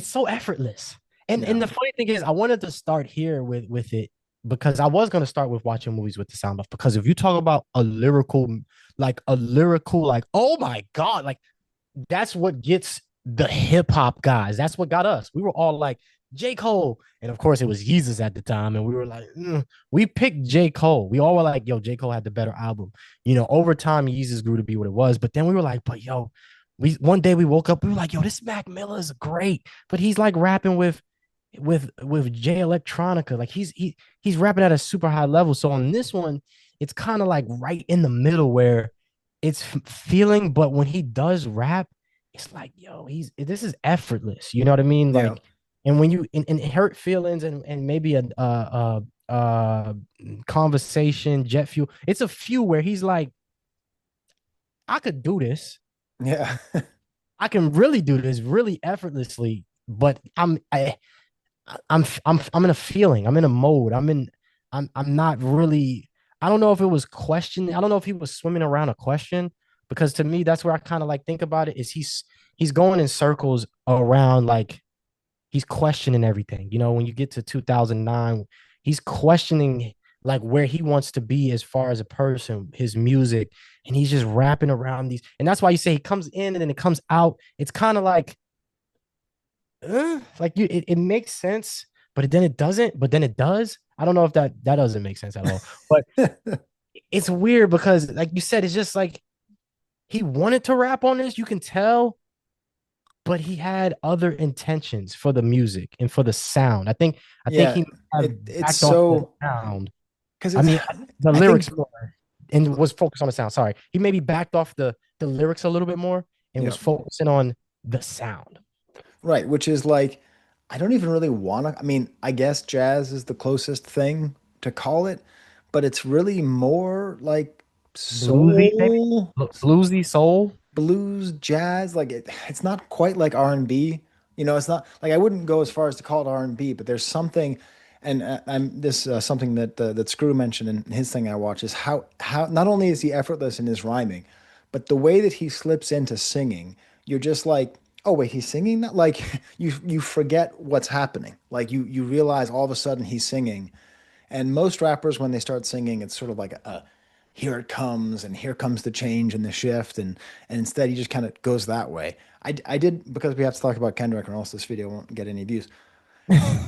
so effortless. And Yeah. the funny thing is, I wanted to start here with it because I was gonna start with watching movies with the sound off. Because if you talk about a lyrical, like, oh my God, like that's what gets the hip hop guys. That's what got us. We were all like J. Cole. And of course, it was Yeezus at the time. And we were like, we picked J. Cole. We all were like, yo, J. Cole had the better album. Over time, Yeezus grew to be what it was. But then we were like, but yo, one day we woke up, we were like, yo, this Mac Miller is great. But he's like rapping with J Electronica. Like he's rapping at a super high level. So on this one, it's kind of like right in the middle where it's feeling, but when he does rap, it's like, yo, this is effortless. You know what I mean? Yeah. Like, and when you in hurt feelings and maybe a conversation, jet fuel, it's a few where he's like, I could do this. Yeah. I can really do this really effortlessly, but I'm in a feeling. I'm in a mode. I'm not really. I don't know if it was questioning. I don't know if he was swimming around a question because to me that's where I kind of like think about it. Is he's going in circles around like he's questioning everything. When you get to 2009, he's questioning like where he wants to be as far as a person, his music, and he's just rapping around these. And that's why you say he comes in and then it comes out. It's kind of like it makes sense, but then it doesn't, but then it does. I don't know if that doesn't make sense at all. But it's weird because, like you said, it's just like he wanted to rap on this, you can tell, but he had other intentions for the music and for the sound. I think Yeah, he have it's backed off the so sound. because I it's mean, the I think lyrics more and was focused on the sound. Sorry. He maybe backed off the lyrics a little bit more and yeah, was focusing on the sound. right, which is like I don't even really want to. I mean, I guess jazz is the closest thing to call it, but it's really more like Bluesy, maybe soul, bluesy soul. blues, jazz. Like it's not quite like R&B. It's not like I wouldn't go as far as to call it R&B, but there's something, and I'm this something that Screw mentioned in his thing I watch is how not only is he effortless in his rhyming, but the way that he slips into singing, you're just like, oh wait, he's singing that? Like you forget what's happening. Like you realize all of a sudden he's singing, and most rappers, when they start singing, it's sort of like here it comes, and here comes the change and the shift, and instead he just kind of goes that way. I did because we have to talk about Kendrick, or else this video won't get any views.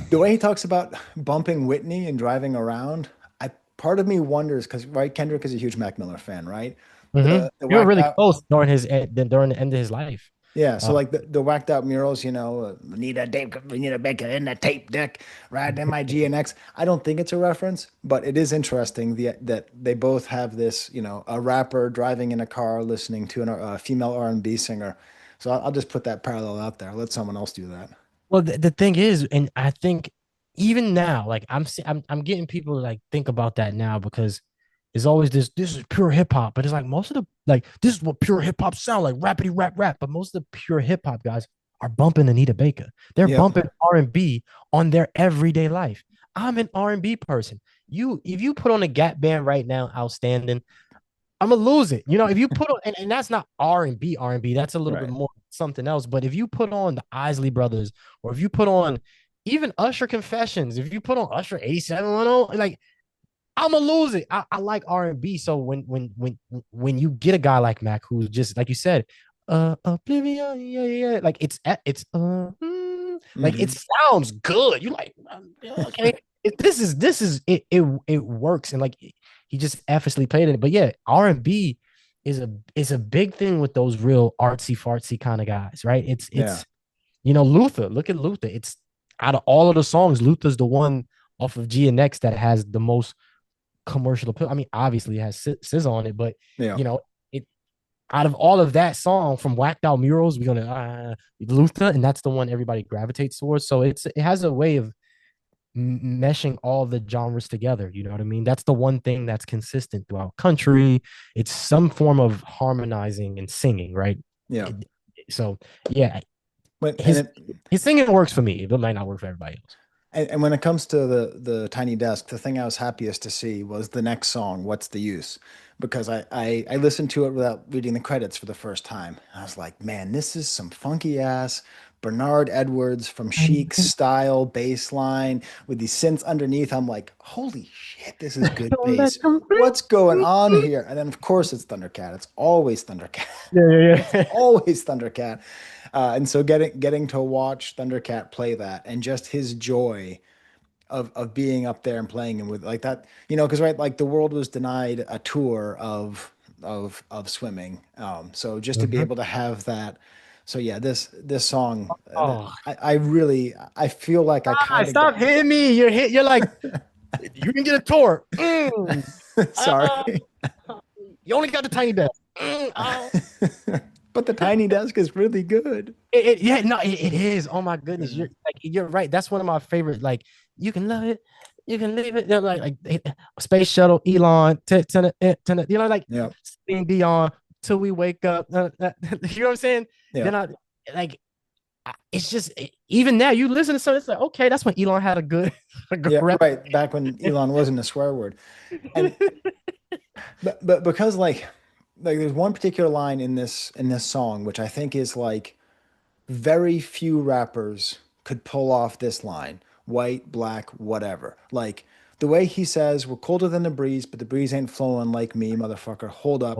The way he talks about bumping Whitney and driving around, I part of me wonders because right, Kendrick is a huge Mac Miller fan, right? The You were whacked really out close during the end of his life. Yeah, so Uh, like the whacked out murals, need a tape, we need a baker in the tape deck, ride in my GNX. I don't think it's a reference, but it is interesting that they both have this, a rapper driving in a car listening to a female R&B singer. So I'll just put that parallel out there. Let someone else do that. Well, the thing is, and I think even now, like I'm getting people to like think about that now because there's always this is pure hip hop, but it's like most of the like this is what pure hip hop sound like, rappity rap rap. But most of the pure hip hop guys are bumping Anita Baker. They're Yep. bumping R&B on their everyday life. I'm an R&B person. If you put on a Gap band right now, outstanding. I'm gonna lose it. You know, if you put on and that's not R&B, that's a little bit Right. more something else. But if you put on the Isley Brothers, or if you put on even Usher Confessions, if you put on Usher 8710, like I'm gonna lose it. I like R&B. So when you get a guy like Mac who's just like you said, oblivion, yeah, yeah, like like it Hmm. sounds good. You like okay. It works and like he just effortlessly played it. But yeah, R&B is a big thing with those real artsy fartsy kind of guys, right? Yeah. It's Luther. Look at Luther. It's out of all of the songs, Luther's the one off of G and X that has the most commercial appeal. I mean, obviously it has SZA on it, but Yeah. you know, it out of all of that song from Whacked Out Murals, we're gonna Luther, and that's the one everybody gravitates towards. So it has a way of meshing all the genres together. You know what I mean? That's the one thing that's consistent throughout country. It's some form of harmonizing and singing, right? Yeah. It- so yeah, But and his it his singing works for me. It might not work for everybody else. and when it comes to the tiny desk, the thing I was happiest to see was the next song, "What's the Use?" Because I listened to it without reading the credits for the first time. I was like, man, this is some funky ass Bernard Edwards from Chic style bass line with these synths underneath. I'm like, holy shit, this is good Don't let bass. them What's going on here? And then of course it's Thundercat. It's always Thundercat. yeah, yeah, It's yeah. always Thundercat. And so getting to watch Thundercat play that and just his joy of being up there and playing and with like that, because right, like the world was denied a tour of swimming. So just to be Mhm. able to have that, so yeah, this song, Oh, I really I feel like I kind of stop got. hitting me. You're like, you can get a tour. Uh, Sorry. you only got the tiny desk. Oh. But the tiny desk is really good. Yeah, no, it is. Oh my goodness, you're right. That's one of my favorite. Like, you can love it, you can leave it. They're space shuttle, Elon, like Yeah. Celine Dion, till we wake up. You know what I'm saying? Yeah. Then I like. It's just even now you listen to something. It's like okay, that's when Elon had a good, a good Yeah, rep. right. Back when Elon wasn't a swear word. And but because like there's one particular line in this song which I think is like very few rappers could pull off this line, white, black, whatever. Like the way he says, "We're colder than the breeze, but the breeze ain't flowing like me, motherfucker. Hold up.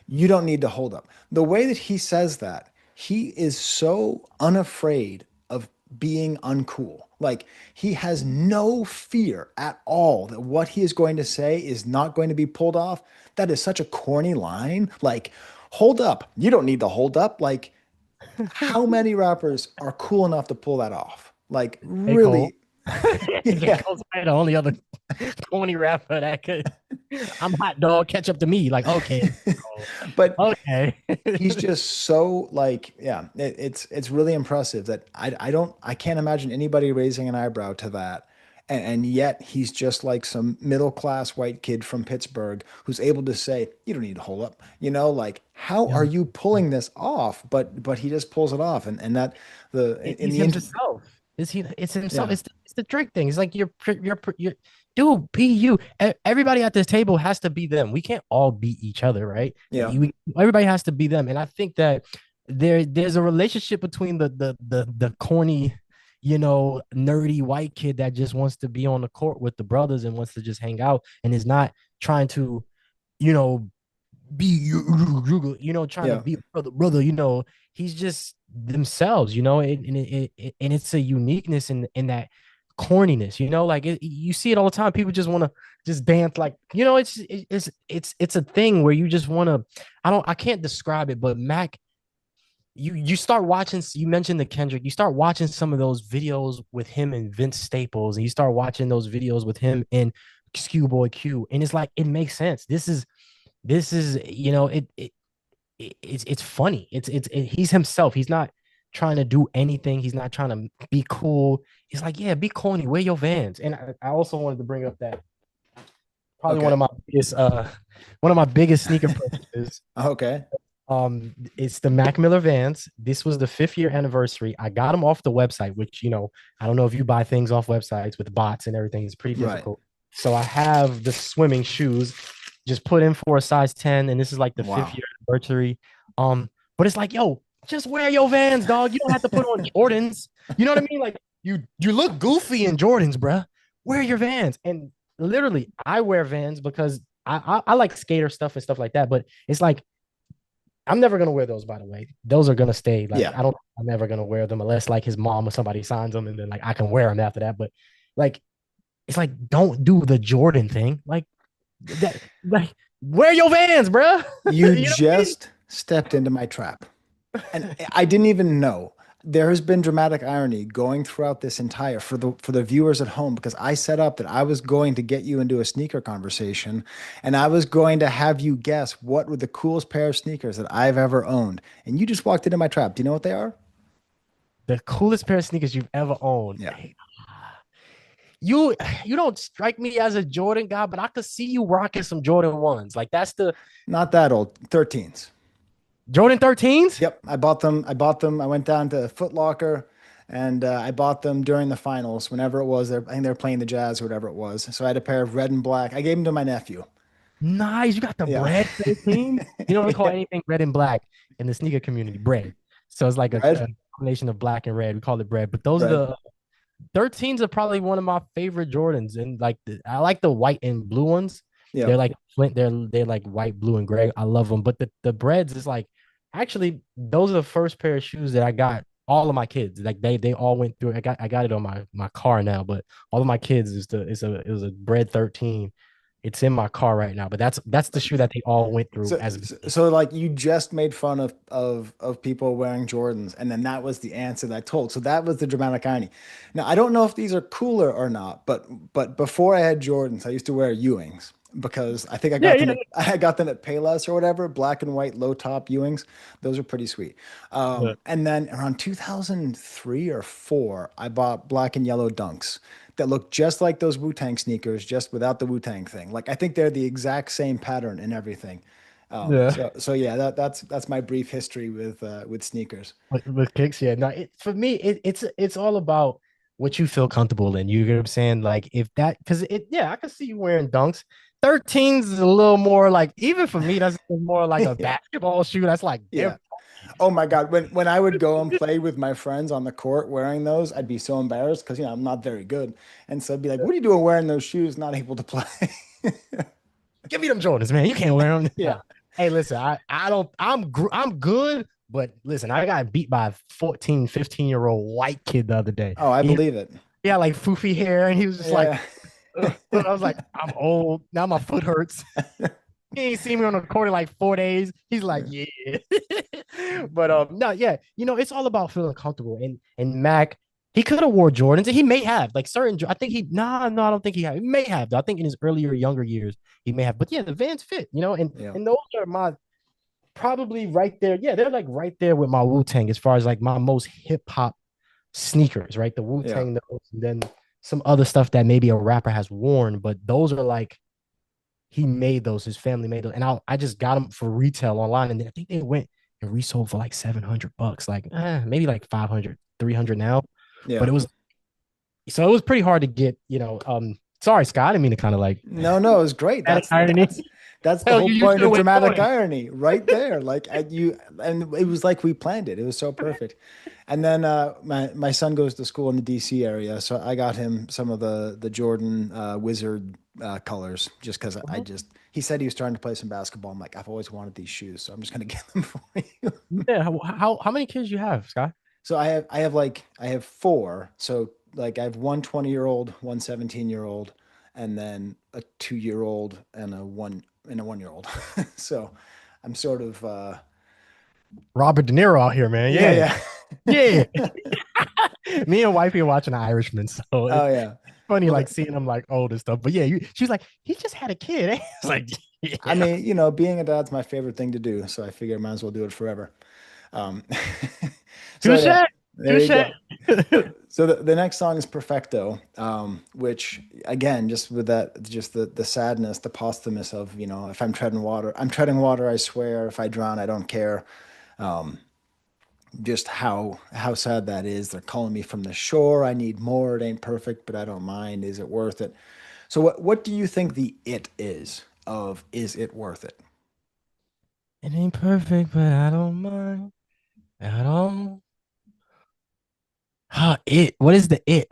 You don't need to hold up." The way that he says that, he is so unafraid of being uncool. Like he has no fear at all that what he is going to say is not going to be pulled off. That is such a corny line. Like, hold up. You don't need to hold up. Like, how many rappers are cool enough to pull that off? Like, J. Cole. really? J. Yeah. Cole's probably the only other corny rapper that could. I'm hot dog, catch up to me. Like, okay, But okay. he's just so like, yeah, it's really impressive that I can't imagine anybody raising an eyebrow to that. And yet he's just like some middle class white kid from Pittsburgh who's able to say, you don't need to hold up. Like, how are you pulling this off? But he just pulls it off. And that in He's the end, himself. Is he? It's himself. yeah, It's the Drake thing. It's like you're dude. Be you. Everybody at this table has to be them. We can't all be each other, right? yeah, Everybody has to be them. And I think that there's a relationship between the corny, nerdy white kid that just wants to be on the court with the brothers and wants to just hang out and is not trying to, you know, be trying to yeah, be brother. He's just themselves, and it's a uniqueness in that corniness, like you see it all the time. People just want to just dance like, it's a thing where you just want to. I can't describe it, but Mac, you start watching. You mentioned the Kendrick. You start watching some of those videos with him and Vince Staples, and you start watching those videos with him and Boy Q, and it's like it makes sense. This is, it's funny. He's himself. He's not. trying to do anything. He's not trying to be cool. He's like, yeah, be corny, wear your Vans. And I also wanted to bring up that probably Okay. one of my biggest sneaker purchases. Okay. It's the Mac Miller Vans. This was the 5th year anniversary. I got them off the website, which I don't know if you buy things off websites with bots and everything. It's pretty Right. difficult. So I have the swimming shoes, just put in for a size 10, and this is like the fifth Wow. year anniversary. But it's like, yo, just wear your Vans, dog. You don't have to put on Jordans. You know what I mean? Like you look goofy in Jordans, bruh. Wear your Vans. And literally, I wear Vans because I like skater stuff and stuff like that. But it's like I'm never gonna wear those, by the way. Those are gonna stay. Like Yeah. I'm never gonna wear them unless like his mom or somebody signs them, and then like I can wear them after that. But like, it's like don't do the Jordan thing. Like wear your Vans, bro. You You know what I mean? just stepped into my trap. And I didn't even know. There has been dramatic irony going throughout this entire for the viewers at home because I set up that I was going to get you into a sneaker conversation and I was going to have you guess what were the coolest pair of sneakers that I've ever owned. And you just walked into my trap. Do you know what they are? The coolest pair of sneakers you've ever owned. Yeah. You you don't strike me as a Jordan guy, but I could see you rocking some Jordan ones. Like that's the Not that old. 13s. Jordan 13s. Yep, I bought them. I bought them. I went down to Foot Locker and I bought them during the finals, whenever it was. I think they were playing the Jazz or whatever it was. So I had a pair of red and black. I gave them to my nephew. Nice. You got the Yeah. bread 13. You don't really call Yeah. anything red and black in the sneaker community bread. So it's like a Red, combination of black and red. We call it bread. But those are red. the 13s are probably one of my favorite Jordans. And like I like the white and blue ones. They're Yep. like flint, they're like white, blue, and gray. I love them. But the breads is like actually those are the first pair of shoes that I got all of my kids. Like they all went through. I got it on my car now, but all of my kids it was a bread 13. It's in my car right now, but that's the shoe that they all went through So, as so, babies. so like you just made fun of people wearing Jordans, and then that was the answer that I told. So that was the dramatic irony. Now I don't know if these are cooler or not, but before I had Jordans, I used to wear Ewings because I think I Yeah, got them yeah, at I got them at Payless or whatever, black and white low top Ewings. Those are pretty sweet. yeah. And then around 2003 or four, I bought black and yellow Dunks that look just like those Wu-Tang sneakers, just without the Wu-Tang thing. Like I think they're the exact same pattern and everything. Yeah. So yeah, that's my brief history with sneakers. With kicks, yeah. No, for me, it's all about what you feel comfortable in. You get what I'm saying? Like if that, because yeah, I can see you wearing dunks. 13s is a little more like, even for me, that's more like a Yeah. basketball shoe. That's like Yeah. Oh my God. When I would go and play with my friends on the court wearing those, I'd be so embarrassed because I'm not very good. And so I'd be like, "What are you doing wearing those shoes? Not able to play." Give me them Jordans, man. You can't wear them. Yeah. Nah. Hey, listen, I don't I'm good, but listen, I got beat by a 14, 15-year-old white kid the other day. Oh, I believe it. He had like foofy hair, and he was just like, Yeah. ugh. I was like, I'm old. Now my foot hurts. He ain't seen me on the court in like 4 days. He's like, Yeah. yeah. But no, yeah, it's all about feeling comfortable. And Mac, he could have wore Jordans, and he may have like certain. I think he nah, no, I don't think he had. He may have though. I think in his earlier younger years he may have. But yeah, the Vans fit, and Yeah. and those are my probably right there. Yeah, they're like right there with my Wu Tang as far as like my most hip hop sneakers, right? The Wu Yeah. Tang, those, and then some other stuff that maybe a rapper has worn, but those are like he made those, his family made those, and I just got them for retail online, and I think they went and resold for like $700, like maybe like 500, 300 now, but Yeah. it was pretty hard to get, sorry, Scott, I didn't mean to kind of like No, no, it was great. dramatic That's irony. that's the Hell, whole you point should have of went dramatic Jordan. irony right there. Like and it was like we planned it. It was so perfect. And then my son goes to school in the DC area, so I got him some of the Jordan Wizard colors just because I Mhm. just he said he was starting to play some basketball. I'm like, I've always wanted these shoes, so I'm just gonna get them for you. Yeah, how many kids you have, Scott? So I have four. So like I have one 20-year-old, one 17-year-old, and then a 2-year old and a 1-year old. So I'm sort of Robert De Niro out here, man. yeah, Yeah, yeah. yeah. Me and wifey are watching The Irishman, so Oh it's yeah. funny Well, like seeing them like old and stuff. But yeah, she's like, he just had a kid. It's like, I yeah. mean, being a dad's my favorite thing to do, so I figure I might as well do it forever. Um, so Touche, yeah, there you touche. go. So the next song is Perfecto, which again, just with that, just the sadness, the posthumous of, if I'm treading water, I swear. If I drown, I don't care. Um, just how sad that is. They're calling me from the shore. I need more. It ain't perfect, but I don't mind. Is it worth it? So what do you think the it is of is it worth it? It ain't perfect, but I don't mind at all. It. What is the it?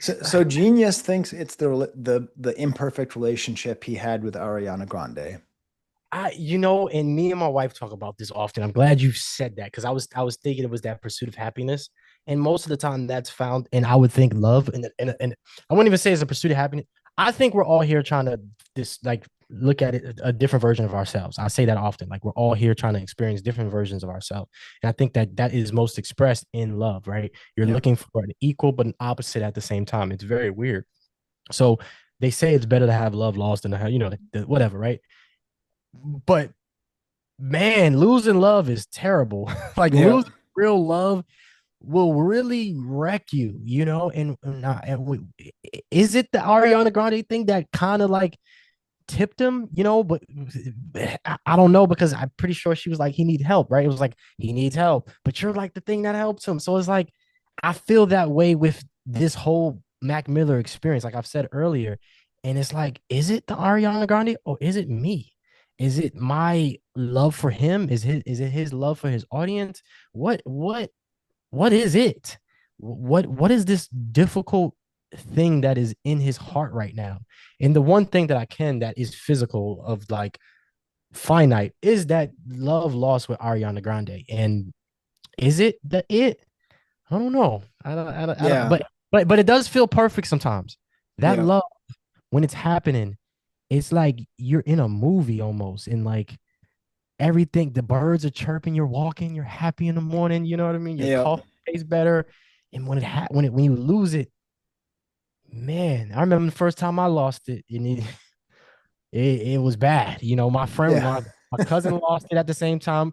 So Genius thinks it's the imperfect relationship he had with Ariana Grande. And me and my wife talk about this often. I'm glad you said that because I was thinking it was that pursuit of happiness, and most of the time that's found, and I would think love, and I wouldn't even say it's a pursuit of happiness. I think we're all here trying to like look at it a different version of ourselves. I say that often, like we're all here trying to experience different versions of ourselves, and I think that that is most expressed in love, right? You're Yeah. looking for an equal but an opposite at the same time. It's very weird. So they say it's better to have love lost than to have, whatever, right? But man, losing love is terrible. Like Yeah. losing real love will really wreck you, is it the Ariana Grande thing that kind of like tipped him, but I don't know because I'm pretty sure she was like, he needs help, right? It was like, he needs help, but you're like the thing that helps him. So it's like, I feel that way with this whole Mac Miller experience, like I've said earlier. And it's like, is it the Ariana Grande or is it me? Is it my love for him? Is it his love for his audience? What is it? What is this difficult thing that is in his heart right now? And the one thing that I can that is physical of like finite is that love lost with Ariana Grande. And is it the it? I don't know. I don't, Yeah. but it does feel perfect sometimes. That Yeah. love when it's happening, it's like you're in a movie almost, and like everything, the birds are chirping, you're walking, you're happy in the morning, you know what I mean? Your Yeah. coffee tastes better. And when you lose it, man, I remember the first time I lost it, and it was bad. Yeah. My cousin lost it at the same time.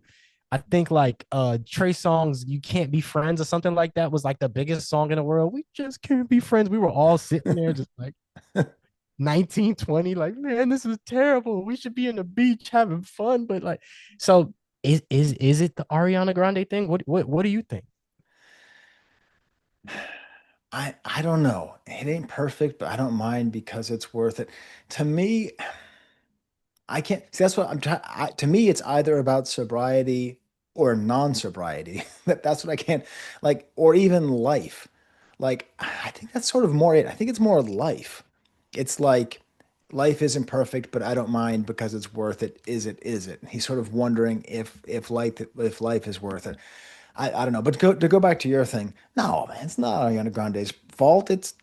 I think like Trey Songz "You Can't Be Friends" or something like that was like the biggest song in the world. We just can't be friends. We were all sitting there just like 1920, like, man, this is terrible. We should be in the beach having fun. But like, so is it the Ariana Grande thing? What do you think? I don't know. It ain't perfect, but I don't mind because it's worth it. To me, I can't see that's what I'm trying. To me, it's either about sobriety or non-sobriety. That's what I can't like, or even life. Like, I think that's sort of more it. I think it's more life. It's like life isn't perfect, but I don't mind because it's worth it. Is it? Is it? He's sort of wondering if life is worth it. I don't know. But to go back to your thing, no, man, it's not Ariana Grande's fault. It's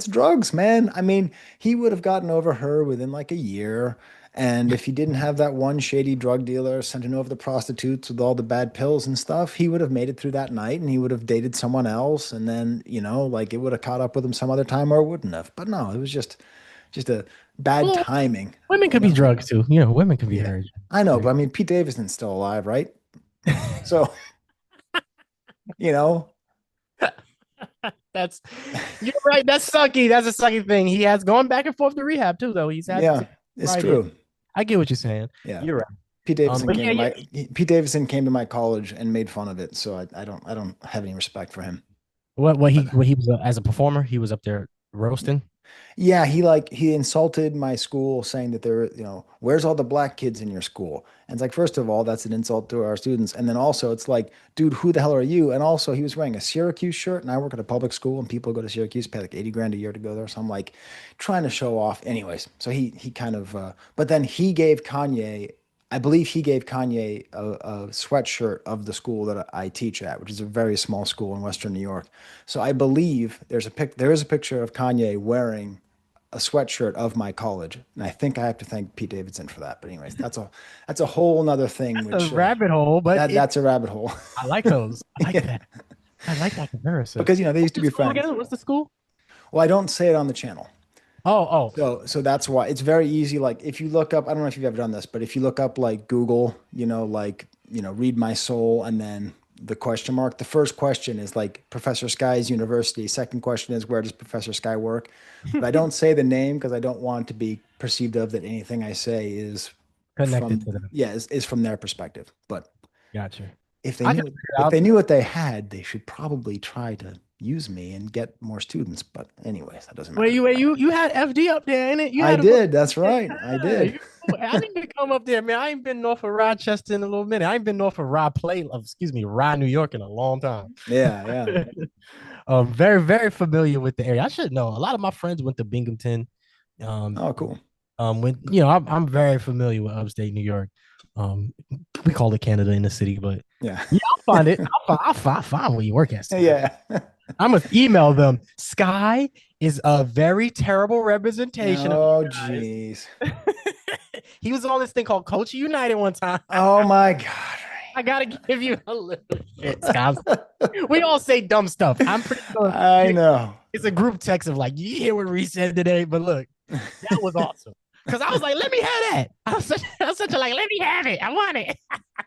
drugs, man. I mean, he would have gotten over her within like a year. And if he didn't have that one shady drug dealer sending over the prostitutes with all the bad pills and stuff, he would have made it through that night and he would have dated someone else. And then, like it would have caught up with him some other time or it wouldn't have. But no, it was just a bad Well, timing, women you could be know? drugs too. Women can be Yeah. hurt. I know, but I mean, Pete Davidson's still alive, right? So, you know, That's You're right. That's sucky. That's a sucky thing. He has gone back and forth to rehab too, though. He's had yeah, to it's right in. true. I get what you're saying. Yeah. You're right. Pete Davidson But came yeah, to yeah. my Pete Davidson came to my college and made fun of it, so I don't have any respect for him. But What he was as a performer, he was up there roasting. yeah, he insulted my school saying that where's all the black kids in your school? And it's like, first of all, that's an insult to our students. And then also it's like, dude, who the hell are you? And also he was wearing a Syracuse shirt and I work at a public school and people go to Syracuse, pay like 80 grand a year to go there. So I'm like trying to show off. Anyways, so he kind of but then he gave Kanye I believe he gave Kanye a sweatshirt of the school that I teach at, which is a very small school in Western New York. So I believe there is a picture of Kanye wearing a sweatshirt of my college, and I think I have to thank Pete Davidson for that. But anyways, that's a whole nother thing, That's a which rabbit hole, but that's a rabbit hole. I like those. I like Yeah, that. I like that comparison. because they What's used to the be school friends. again? What's the school? Well, I don't say it on the channel. Oh, So that's why it's very easy. Like if you look up, I don't know if you've ever done this, but if you look up like Google, like read my soul, and then the question mark. The first question is like Professor Sky's university. Second question is where does Professor Sky work? But I don't say the name because I don't want it to be perceived of that anything I say is Connected from to them. yeah is from their perspective. But Gotcha. if they I can knew figure it if out. they knew what they had, they should probably try to use me and get more students. But anyways, that doesn't matter. Wait, you had FD up there, ain't it? You I had a book. did. That's right. I Yeah, did. I need to come up there, man. I ain't been north of Rochester in a little minute. I ain't been north of excuse me, Rye, New York in a long time. Yeah, yeah. Very, very familiar with the area. I should know. A lot of my friends went to Binghamton. Um, Oh, cool. when I'm very familiar with upstate New York. Um, we call it Canada in the city, but Yeah. yeah, I'll find it. I'll find where you work at, Sky. Yeah. I'm gonna email them. Sky is a very terrible representation of Oh, you guys. geez. He was on this thing called Coach United one time. Oh my God. I gotta give you a little shit, Sky. We all say dumb stuff. I'm pretty sure I know. it's a group text of like, you hear what Reese said today, but look, that was awesome. Cause I was like, let me have that. I was such a like, let me have it. I want it.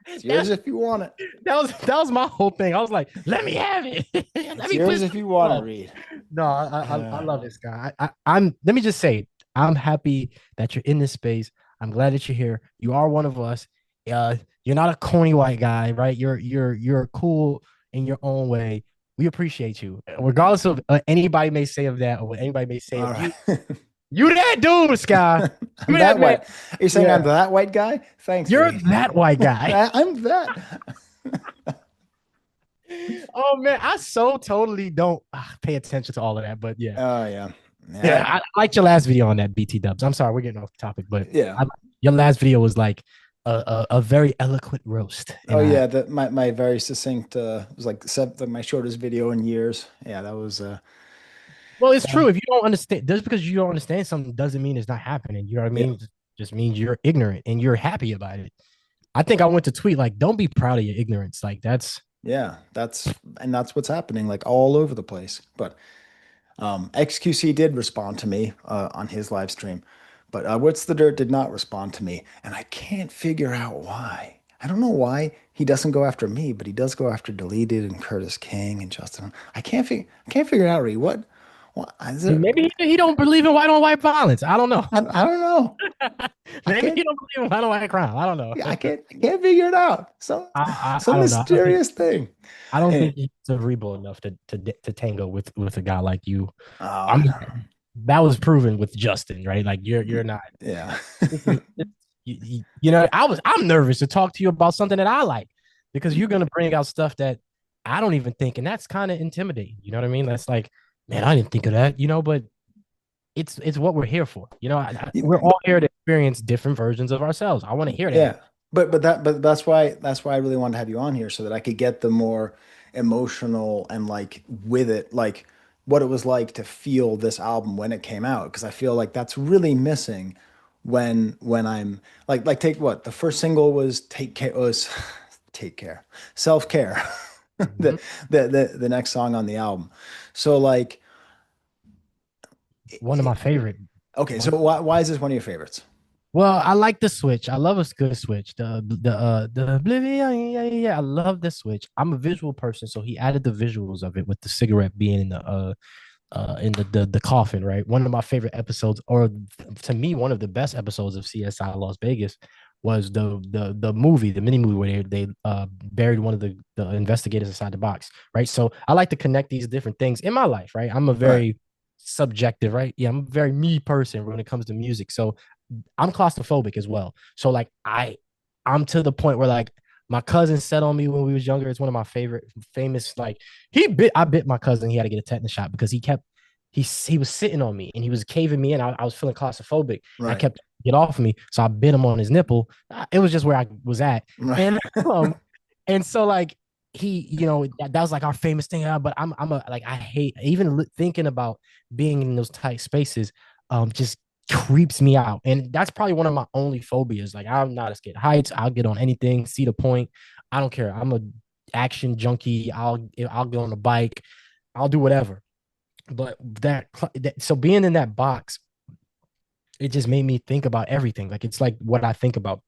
It's that, yours if you want it. that was my whole thing. I was like, let me have it. Let It's me yours push if the you want it, ball. Reed. No, I love this guy. I'm let me just say, I'm happy that you're in this space. I'm glad that you're here. You are one of us. Uh, you're not a corny white guy, right? You're cool in your own way. We appreciate you, regardless of anybody may say of that or what anybody may say All of right. you. You that dude, Sky. I'm You that that man. white. Are you saying I'm Yeah, that white guy? Thanks, you're Reed. that white guy. I'm that. Oh man, I so totally don't pay attention to all of that, but yeah. Oh, yeah. Yeah, Yeah. I liked your last video on that BT Dubs. I'm sorry, we're getting off the topic, but Yeah. I, your last video was like a very eloquent roast, Oh, and I yeah. My very succinct, was like my shortest video in years. Yeah, that was, well, it's true. If you don't understand, just because you don't understand something doesn't mean it's not happening. You know what I yeah. mean? Just means you're ignorant and you're happy about it. I think I went to tweet like, "Don't be proud of your ignorance." Like that's Yeah. That's what's happening like all over the place. But XQC did respond to me on his live stream, but What's the Dirt did not respond to me, and I can't figure out why. I don't know why he doesn't go after me, but he does go after Deleted and Curtis King and Justin. I can't figure it out, Ree. What is it? maybe he don't believe in white on white violence. I don't know. I don't know. I Maybe can't he don't believe in white on white crime. I don't know. yeah, I can't figure it out. Some I don't know. mysterious thing. I don't And think he's cerebral enough to tango with a guy like you. I oh mean, that was proven with Justin, right? Like you're not. yeah. I'm nervous to talk to you about something that I like because you're gonna bring out stuff that I don't even think, and that's kind of intimidating. You know what I mean? That's like, man, I didn't think of that. But it's what we're here for. We're all here to experience different versions of ourselves. I want to hear that. Yeah. But that's why I really wanted to have you on here so that I could get the more emotional and like with it, like what it was like to feel this album when it came out. Because I feel like that's really missing when I'm like take what the first single was Take Care was Take Care. Self-Care. Mhm. The the next song on the album. So like One of my favorite. okay, One so why is this one of your favorites? Well, I like the switch. I love a good switch. The oblivion, yeah, yeah, yeah. I love the switch. I'm a visual person, so he added the visuals of it with the cigarette being in the coffin, right? One of my favorite episodes, or to me, one of the best episodes of CSI Las Vegas was the movie, the mini movie where they buried one of the investigators inside the box, right? So I like to connect these different things in my life, right? I'm a Right. very subjective, right? Yeah, I'm a very me person when it comes to music. So I'm claustrophobic as well. So like I'm to the point where like my cousin said on me when we was younger. It's one of my favorite famous like I bit my cousin. He had to get a tetanus shot because he was sitting on me and he was caving me in. I was feeling claustrophobic. I Right. kept get off of me, so I bit him on his nipple. It was just where I was at, Right. and um, and so like that was like our famous thing. But I'm a like I hate even thinking about being in those tight spaces. Just creeps me out. And that's probably one of my only phobias. Like I'm not scared of heights. I'll get on anything, see the point. I don't care. I'm a action junkie. I'll get on a bike. I'll do whatever. But so being in that box, it just made me think about everything. Like it's like what I think about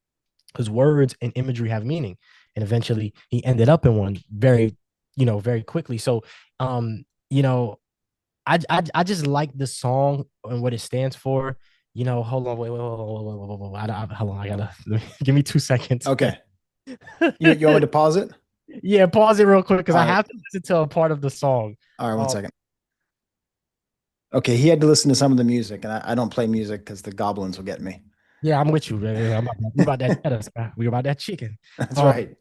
because words and imagery have meaning. and eventually he ended up in one very, very quickly. So, um, you know, I just like the song and what it stands for. Hold on, wait. Hold on, I gotta give me 2 seconds. Okay. You want me to pause it? Yeah, pause it real quick because All I right. have to listen to a part of the song. All right, one Um, second. Okay, he had to listen to some of the music, and I don't play music because the goblins will get me. yeah, I'm with you. We about that cheddar, we about that chicken. That's Um, right.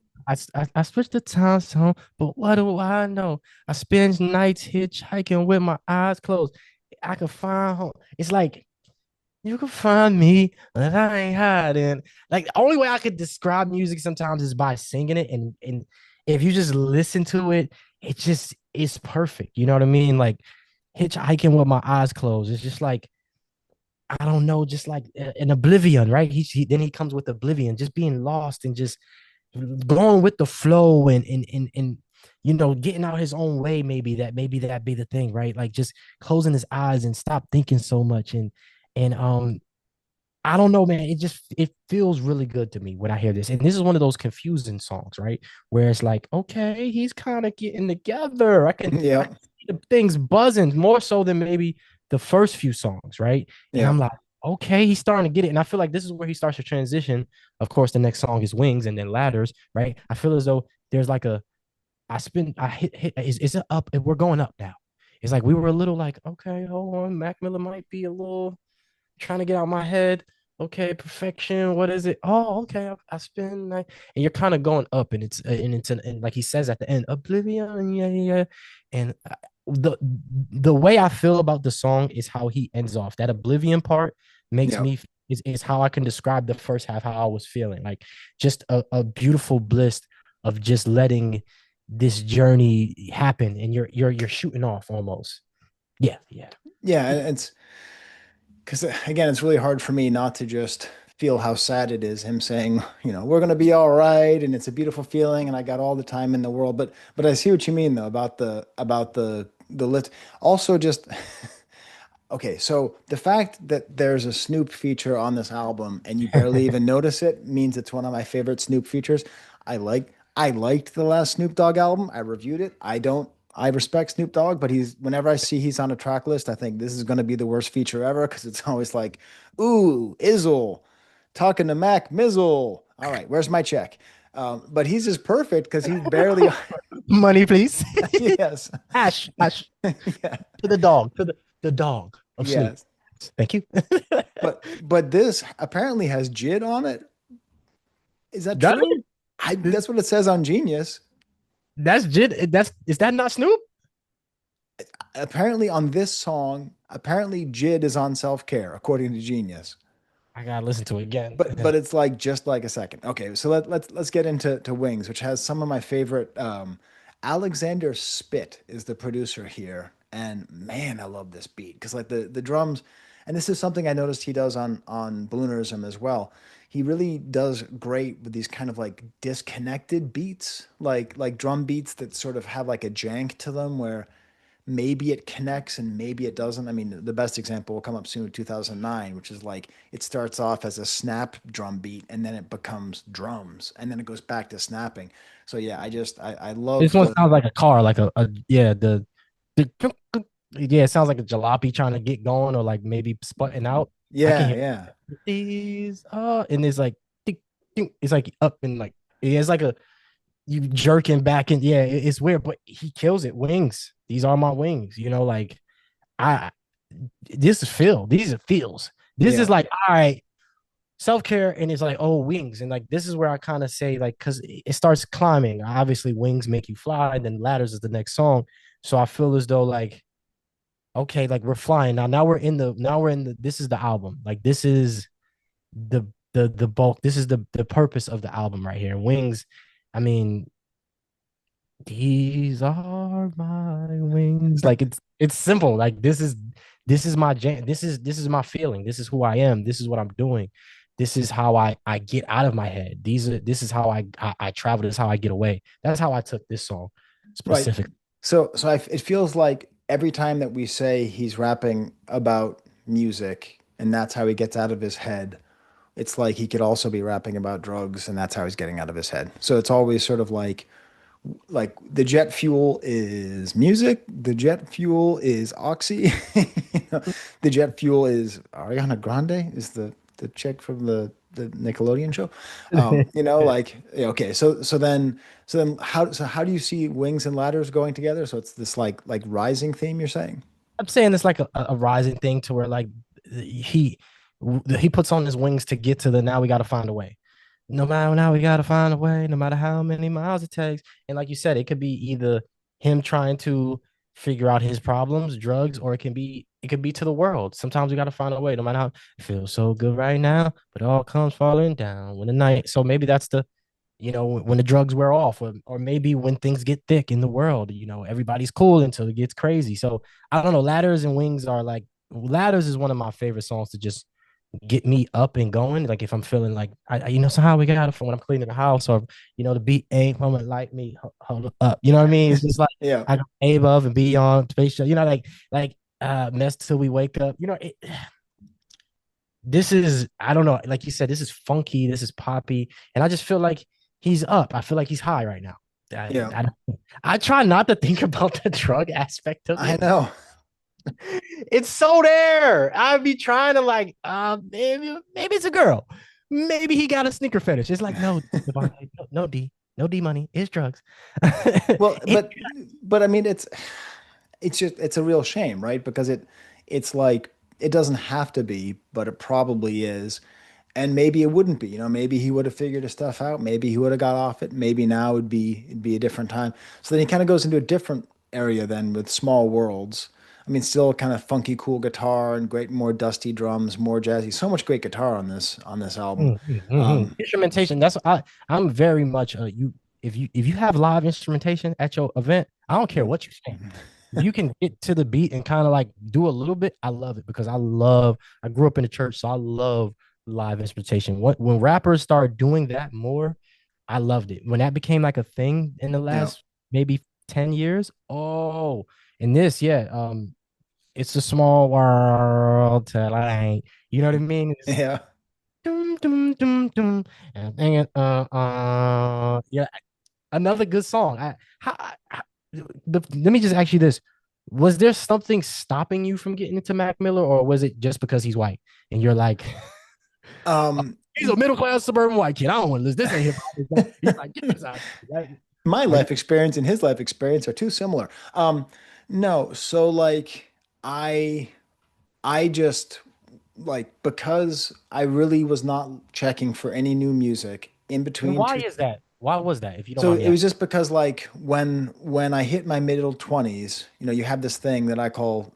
I switched the time zone, but what do I know? I spend nights hitchhiking with my eyes closed. I can find home. It's like you can find me, but I ain't hiding. Like the only way I could describe music sometimes is by singing it, and if you just listen to it, it just is perfect. You know what I mean? Like hitchhiking with my eyes closed. It's just like I don't know, just like an oblivion, right? Then he comes with oblivion, just being lost and just going with the flow and getting out his own way. Maybe that be the thing, right? Like just closing his eyes and stop thinking so much and I don't know, man. It feels really good to me when I hear this. And this is one of those confusing songs, right? Where it's like, okay, he's kind of getting together. I Yeah. can see the things buzzing more so than maybe the first few songs, right? And Yeah. I'm like, okay, he's starting to get it. And I feel like this is where he starts to transition. Of course, the next song is Wings and then Ladders, right? I feel as though there's like I hit is it up? We're going up now. It's like we were a little like, okay, hold on, Mac Miller might be a little trying to get out my head. Okay, perfection. What is it? Oh, okay. I spin like, and you're kind of going up, and like he says at the end, oblivion. Yeah, yeah, yeah. And the way I feel about the song is how he ends off. That oblivion part makes Yeah. me is how I can describe the first half how I was feeling. Like just a beautiful bliss of just letting this journey happen, and you're shooting off almost. Yeah, yeah. Yeah. And it's because again, it's really hard for me not to just feel how sad it is him saying, we're gonna be all right, and it's a beautiful feeling, and I got all the time in the world. But I see what you mean though about the lit. Also, just okay, so the fact that there's a Snoop feature on this album and you barely even notice it means it's one of my favorite Snoop features. I liked the last Snoop Dogg album. I reviewed it. I respect Snoop Dogg, but he's whenever I see he's on a track list, I think this is going to be the worst feature ever because it's always like, ooh, Izzle talking to Mac Mizzle. All right, where's my check? But he's just perfect because he's barely Money, please. yes. Ash, Yeah. to the dog, to the dog of Snoop. Yes. Thank you. But this apparently has JID on it. Is that Does true? it? That's what it says on Genius. That's Jid. Is that not Snoop? Apparently on this song, apparently JID is on Self-Care according to Genius. I gotta listen to it again. But it's like just like a second. Okay, so let's get into Wings, which has some of my favorite. Alexander Spit is the producer here, and man, I love this beat because like the drums, and this is something I noticed he does on Balloonerism as well. He really does great with these kind of like disconnected beats, like drum beats that sort of have like a jank to them, where maybe it connects and maybe it doesn't. I mean, the best example will come up soon, 2009, which is like it starts off as a snap drum beat and then it becomes drums and then it goes back to snapping. So yeah, I This love one the sounds like a car, like a yeah, the yeah, it sounds like a jalopy trying to get going or like maybe sputting out. I can yeah, hear yeah. these and it's like tick, tick, it's like up and like it's like a you jerking back and yeah, it's weird, but he kills it. Wings. These are my wings. Like I this is Phil. These are feels. This is Yeah. like, all right, self-care, and it's like, oh, wings. And like this is where I kind of say, like, because it starts climbing. Obviously, wings make you fly, then ladders is the next song. So I feel as though like, okay, like we're flying now. Now we're in the this is the album. Like this is the the bulk. This is the purpose of the album right here. Wings, I mean, these are my wings. Like it's simple. Like this is my jam. This is my feeling. This is who I am. This is what I'm doing. This is how I get out of my head. This is how I travel. This is how I get away. That's how I took this song Right. specifically. It feels like every time that we say he's rapping about music and that's how he gets out of his head, it's like he could also be rapping about drugs, and that's how he's getting out of his head. So it's always sort of like the jet fuel is music, the jet fuel is Oxy, you know, the jet fuel is Ariana Grande is the chick from the Nickelodeon show. You know, like yeah, okay, so then how do you see Wings and Ladders going together? So it's this like rising theme you're saying? I'm saying it's like a rising thing to where like he he puts on his wings to get to the now we got to find a way. No matter now we got to find a way, no matter how many miles it takes. And like you said, it could be either him trying to figure out his problems, drugs, or it could be to the world. Sometimes we got to find a way, no matter how it feels so good right now, but it all comes falling down when the night. So maybe that's the when the drugs wear off, or maybe when things get thick in the world, everybody's cool until it gets crazy. So I don't know. Ladders and Wings are like Ladders is one of my favorite songs to just get me up and going. Like if I'm feeling like somehow we got it when I'm cleaning the house, or the beat ain't coming like me, hold up. You know what I mean? It's just like Yeah, I got above and beyond space shuttle, like mess till we wake up. This is I don't know, like you said, this is funky, this is poppy, and I just feel like he's up. I feel like he's high right now. I, yeah, I, I try not to think about the drug aspect of I it. know. It's so there. I'd be trying to like, maybe it's a girl. Maybe he got a sneaker fetish. It's like, no, Devontae, no D, no D money. It's drugs. Well, It, but I mean it's just it's a real shame, right? Because it's like it doesn't have to be, but it probably is. And maybe it wouldn't be, maybe he would have figured his stuff out. Maybe he would have got off it. Maybe now it'd be a different time. So then he kind of goes into a different area then with Small Worlds. I mean, still kind of funky, cool guitar and great, more dusty drums, more jazzy. So much great guitar on this album. Instrumentation. I'm very much you. If you have live instrumentation at your event, I don't care Oh. what you say. If you can get to the beat and kind of like do a little bit, I love it because I grew up in the church, so I love live instrumentation. When rappers started doing that more, I loved it. When that became like a thing in the Yeah. last maybe 10 years. Oh, and this, yeah, it's a small world till I ain't. You know what I mean? It's Yeah. dum dum dum dum. And dang it, yeah, another good song. Let me just ask you this: was there something stopping you from getting into Mac Miller, or was it just because he's white and you're like, Um, he's a middle class suburban white kid? I don't want to listen. This ain't hip hop. He's like, get this out. Right? my Are you? life experience and his life experience are too similar. No, so like I I just like because I really was not checking for any new music in And between why two. is that? Why was that? If you don't So mind me it was asking. just because like when I hit my middle 20s, you have this thing that I call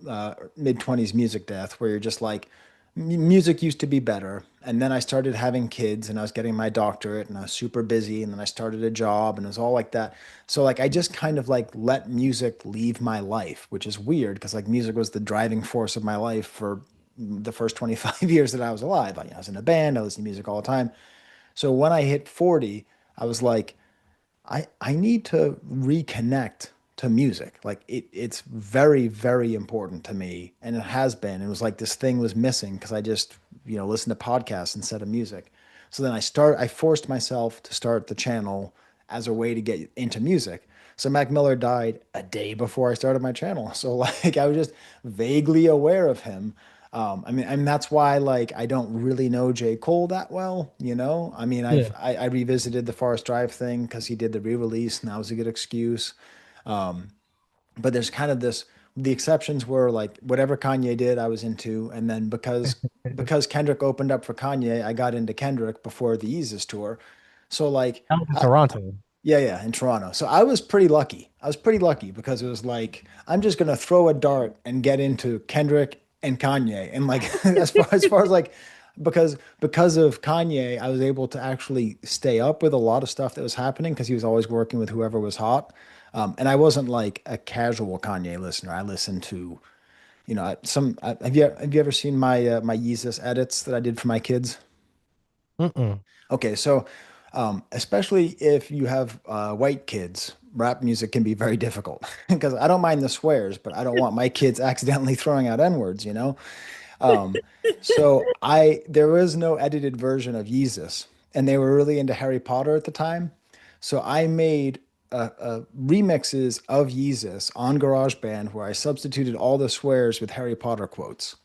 mid 20s music death, where you're just like music used to be better, and then I started having kids, and I was getting my doctorate, and I was super busy, and then I started a job, and it was all like that. So like I just kind of like let music leave my life, which is weird because like music was the driving force of my life for the first 25 years that I was alive. I was in a band, I listened to music all the time. So when I hit 40, I was like, I need to reconnect to music. Like it's very, very important to me. And it has been. It was like this thing was missing because I just, listened to podcasts instead of music. So then I forced myself to start the channel as a way to get into music. So Mac Miller died a day before I started my channel. So like I was just vaguely aware of him. I mean that's why like I don't really know J. Cole that well, you know. I mean Yeah. I revisited the Forest Drive thing because he did the re-release, and that was a good excuse. But there's kind of this the exceptions were like whatever Kanye did, I was into, and then because Kendrick opened up for Kanye, I got into Kendrick before the Yeezus tour. So like I was in I, Toronto. yeah, yeah, in Toronto. So I was pretty lucky. I was pretty lucky because it was like I'm just gonna throw a dart and get into Kendrick and Kanye. And like as far as like because of Kanye, I was able to actually stay up with a lot of stuff that was happening because he was always working with whoever was hot. And I wasn't like a casual Kanye listener. I listened to, have you ever seen my Yeezus edits that I did for my kids? Mm-mm. Okay, so especially if you have white kids, rap music can be very difficult because I don't mind the swears, but I don't want my kids accidentally throwing out N-words, you know? So there was no edited version of Yeezus, and they were really into Harry Potter at the time. So I made remixes of Yeezus on GarageBand where I substituted all the swears with Harry Potter quotes.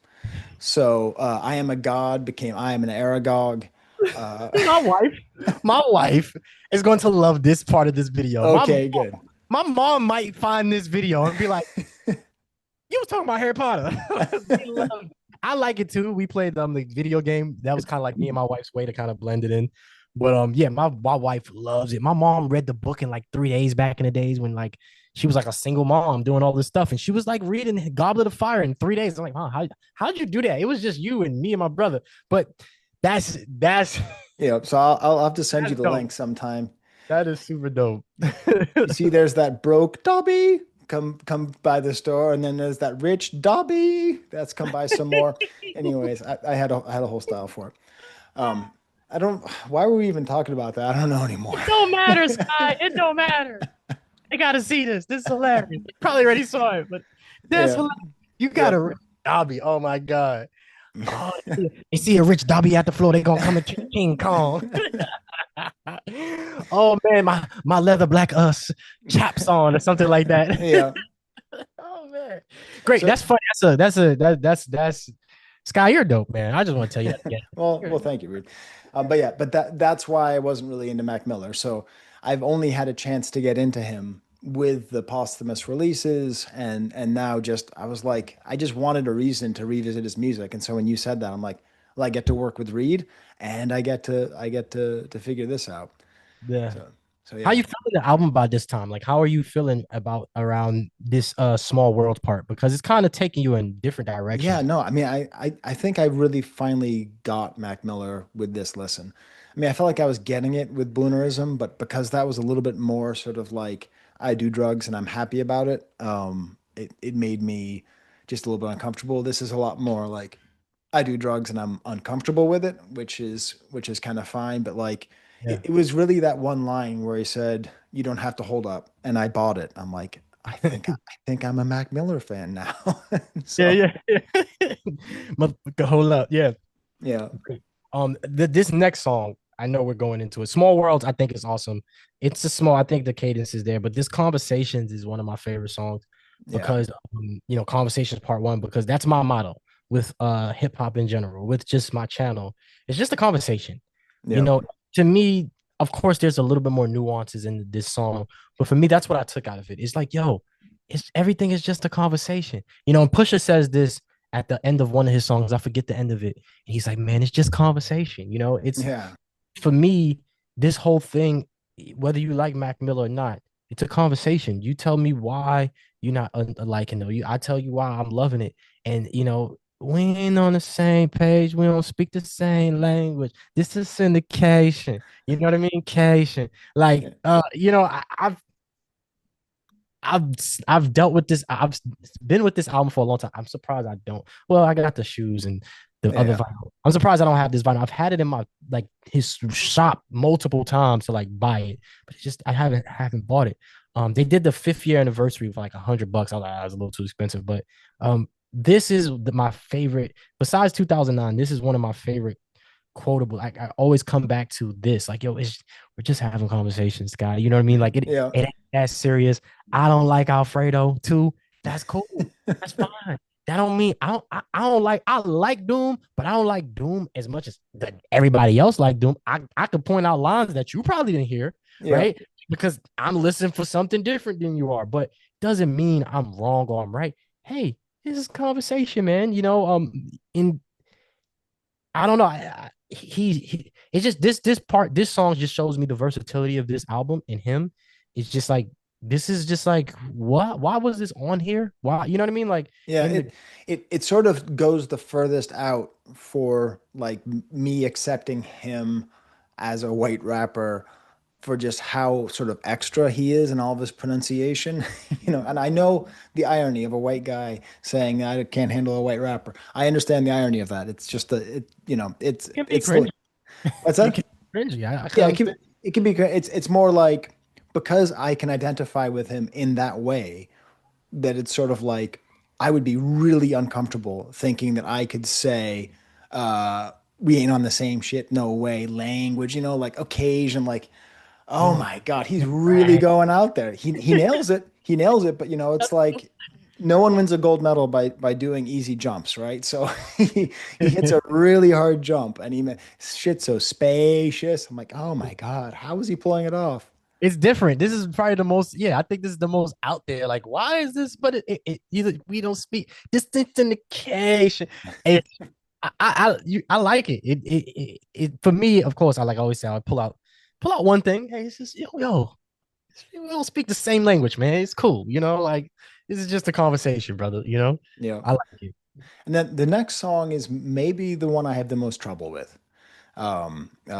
So I am a god became I am an Aragog. Uh, My wife, my wife is going to love this part of this video. okay, good. My mom might find this video and be like, "You was talking about Harry Potter." They love it. I like it too. We played the video game. That was kind of like me and my wife's way to kind of blend it in. But yeah, my wife loves it. My mom read the book in like 3 days back in the days when like she was like a single mom doing all this stuff, and she was like reading Goblet of Fire in 3 days. I'm like, huh, how'd you do that? It was just you and me and my brother. But that's Yeah, so I'll have to send you that's the dope. link sometime. That is super dope. You see, there's that broke Dobby come by the store, and then there's that rich Dobby that's come by some more. Anyways, I had a whole style for it. Um, I don't. Why were we even talking about that? I don't know anymore. It don't matter, Sky. It don't matter. They gotta see this. This is hilarious. You probably already saw it, but that's Yeah. hilarious. You got Yep. a Rich Dobby. Oh my god. Oh, they see a Rich Dobby at the floor. They gonna come and kill King Kong. Oh man, my leather black chaps on or something like that. Yeah. Oh man, great. So That's funny. That's Sky. You're dope, man. I just want to tell you that again. well, thank you, Rude. But yeah, but that's why I wasn't really into Mac Miller. So I've only had a chance to get into him with the posthumous releases, and now just I was like, I just wanted a reason to revisit his music. And so when you said that, I'm like, well, I get to work with Reed, and I get to figure this out. Yeah. So so How yeah. you feeling the album by this time? Like, how are you feeling about around this small world part? Because it's kind of taking you in different Yeah, directions. no, I mean, I think I really finally got Mac Miller with this listen. I mean, I felt like I was getting it with Boonerism, but because that was a little bit more sort of like I do drugs and I'm happy about it, it made me just a little bit uncomfortable. This is a lot more like I do drugs and I'm uncomfortable with it, which is kind of fine. But like, Yeah. it was really that one line where he said, "You don't have to hold up," and I bought it. I'm like, I think I'm a Mac Miller fan now. Yeah, So. yeah, yeah. Motherfucker, hold up. Yeah. Yeah. This next song, I know we're going into it. Small Worlds, I think is awesome. It's a small, I think the cadence is there, but this Conversations is one of my favorite songs Yeah. because Conversations Part One, because that's my motto with hip hop in general, with just my channel. It's just a conversation. You Yep. know, to me, of course, there's a little bit more nuances in this song, but for me, that's what I took out of it. It's like, yo, it's everything is just a conversation. And Pusha says this at the end of one of his songs. I forget the end of it. And he's like, man, it's just conversation. It's Yeah. for me, this whole thing, whether you like Mac Miller or not, it's a conversation. You tell me why you're not liking it. I tell you why I'm loving it. And we ain't on the same page. We don't speak the same language. This is syndication. You know what I mean? Cation. Like, Yeah. I've I've dealt with this. I've been with this album for a long time. I'm surprised I don't. Well, I got the shoes and the other Yeah. vinyl. I'm surprised I don't have this vinyl. I've had it in my like his shop multiple times to like buy it, but it's just I haven't bought it. They did the 5th year anniversary for like $100. I was like, ah, it's a little too expensive, but this is my favorite. Besides 2009, this is one of my favorite quotable. Like I always come back to this. Like, yo, we're just having conversations, guy. You know what I mean? Like Yeah. it ain't that serious. I don't like Alfredo too. That's cool. That's fine. That don't mean I don't like I like Doom, but I don't like Doom as much as that everybody else like Doom. I could point out lines that you probably didn't hear, Yeah. right? Because I'm listening for something different than you are, but doesn't mean I'm wrong or I'm right. Hey, this is conversation, man. In I don't know. It's just this song just shows me the versatility of this album and him. It's just like this is just like what? Why was this on here? Why? You know what I mean? Like Yeah. in the It sort of goes the furthest out for like me accepting him as a white rapper for just how sort of extra he is in all of his pronunciation. And I know the irony of a white guy saying I can't handle a white rapper. I understand the irony of that. It's just can be it's still cringy. what's It that? can be cringy. I can Yeah, understand. it can be great. It's more like because I can identify with him in that way that it's sort of like I would be really uncomfortable thinking that I could say, we ain't on the same shit, no way, language, like occasion, like, oh Oh, my God, he's really right. going out there. He nails it. He nails it, but it's like no one wins a gold medal by doing easy jumps, right? So he hits a really hard jump and shit's so spacious. I'm like, oh my God, how is he pulling it off? It's different. This is probably the most, yeah, I think this is the most out there. Like, why is this? But either we don't speak distance indication. It, I like it. For me, of course, I like I always say, I pull out one thing. Hey, it's just yo, we don't speak the same language, man. It's cool, like this is just a conversation, brother. Yeah. I like it. And then the next song is maybe the one I have the most trouble with.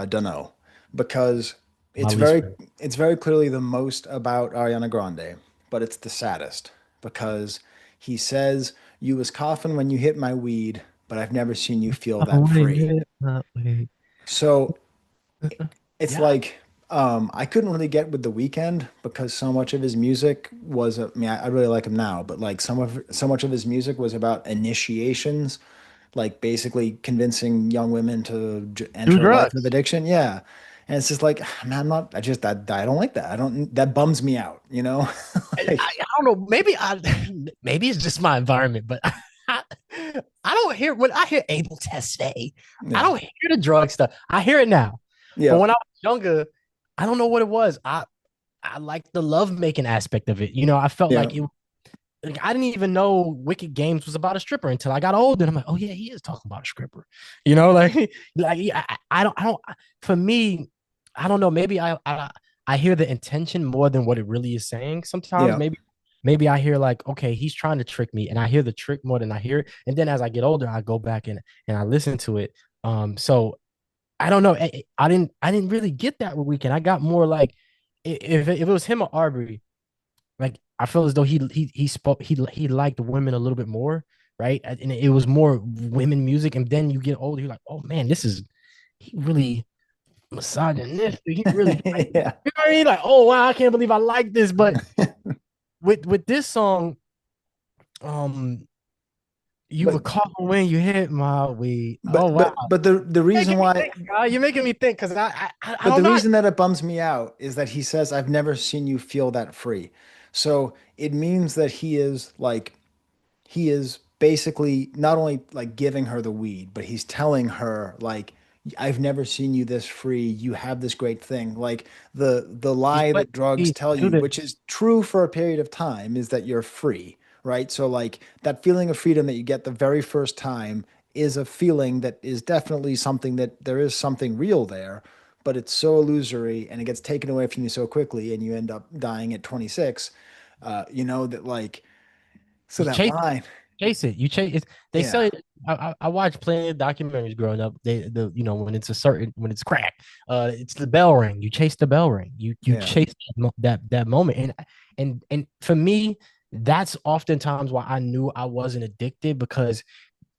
Dunno, because My it's least very favorite. it's very clearly the most about Ariana Grande, but it's the saddest because he says, "You was coughing when you hit my weed, but I've never seen you feel Oh, that wait, free." yeah, wait. So it's Yeah, like I couldn't really get with The Weeknd because so much of his music was, I mean, I really like him now, but like so much of his music was about initiations, like basically convincing young women to do enter a life of drugs. addiction. Yeah. And it's just like, man, I'm not, I don't like that. I don't, that bums me out, you know? Like, I don't know. Maybe it's just my environment, but I don't hear when I hear Abel Tesfaye. I yeah. don't hear the drug stuff. I hear it now, but Yeah. when I was younger, I don't know what it was. I like the love making aspect of it. I felt Yeah. like it. Like, I didn't even know Wicked Games was about a stripper until I got older. And I'm like, oh yeah, he is talking about a stripper. Like yeah, I don't. For me, I don't know. Maybe I hear the intention more than what it really is saying. Sometimes Yeah. maybe I hear like, okay, he's trying to trick me, and I hear the trick more than I hear it. And then as I get older, I go back and I listen to it. So I don't know. I didn't really get that with Weekend. I got more like if it was him or Arbery, like I feel as though he spoke he liked women a little bit more, right? And it was more women music. And then you get older, you're like, oh man, he really misogynistic. He really like, Yeah. what I mean? Like, oh wow, I can't believe I like this. But with this song, um, you were But caught when you hit my weed. Oh but wow, but but the reason making me why think, You're making me think because I but don't the know. reason that it bums me out is that he says, "I've never seen you feel that free." So it means that he is basically not only like giving her the weed, but he's telling her like, I've never seen you this free. You have this great thing. Like the He's lie that letting drugs me tell do you, this. which is true for a period of time, is that you're free, right? So like that feeling of freedom that you get the very first time is a feeling that is definitely something that there is something real there, but it's so illusory and it gets taken away from you so quickly and you end up dying at 26. That like, so You that chase line. chase it. You chase it. They Yeah. say I watched plenty of documentaries growing up. When it's when it's crack, it's the bell ring. You chase the bell ring. You Yeah. chase that moment. And for me, that's oftentimes why I knew I wasn't addicted because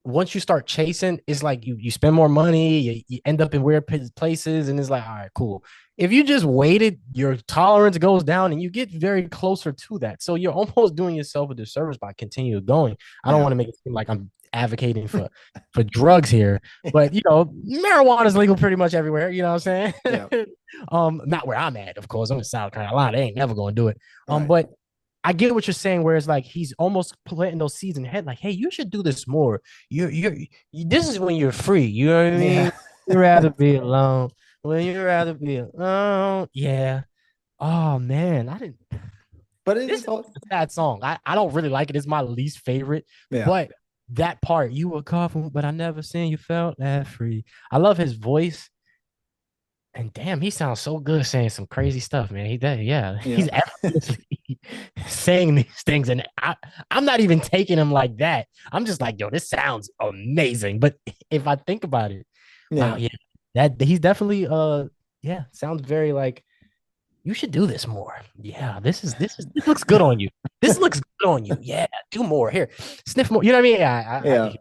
once you start chasing, it's like you spend more money, you end up in weird places, and it's like, all right, cool. If you just waited, your tolerance goes down, and you get very closer to that. So you're almost doing yourself a disservice by continuing going. I don't Yeah. want to make it seem like I'm advocating for drugs here, but marijuana is legal pretty much everywhere. You know what I'm Yeah. saying? Not where I'm at, of course. I'm in South Carolina. They ain't never gonna do it. Right. But I get what you're saying, where it's like he's almost planting those seeds in the head, like, hey, you should do this more. This is when you're free. You know what I Yeah. mean? You'd rather be alone. When you'd rather be alone. Yeah. Oh man, I didn't. But This it's is all, a sad song. I don't really like it. It's my least favorite. yeah. But that part, you were coughing, but I never seen you felt that free. I love his voice. And damn, he sounds so good saying some crazy stuff, man. Yeah, Yeah. he's effortlessly saying these things, and I'm not even taking him like that. I'm just like, yo, this sounds amazing. But if I think about it, wow, Yeah. yeah, that he's definitely yeah, sounds very like you should do this more. Yeah, this looks good on you. This looks good on you. Yeah, do more here, sniff more. You know what I mean? Yeah, Yeah.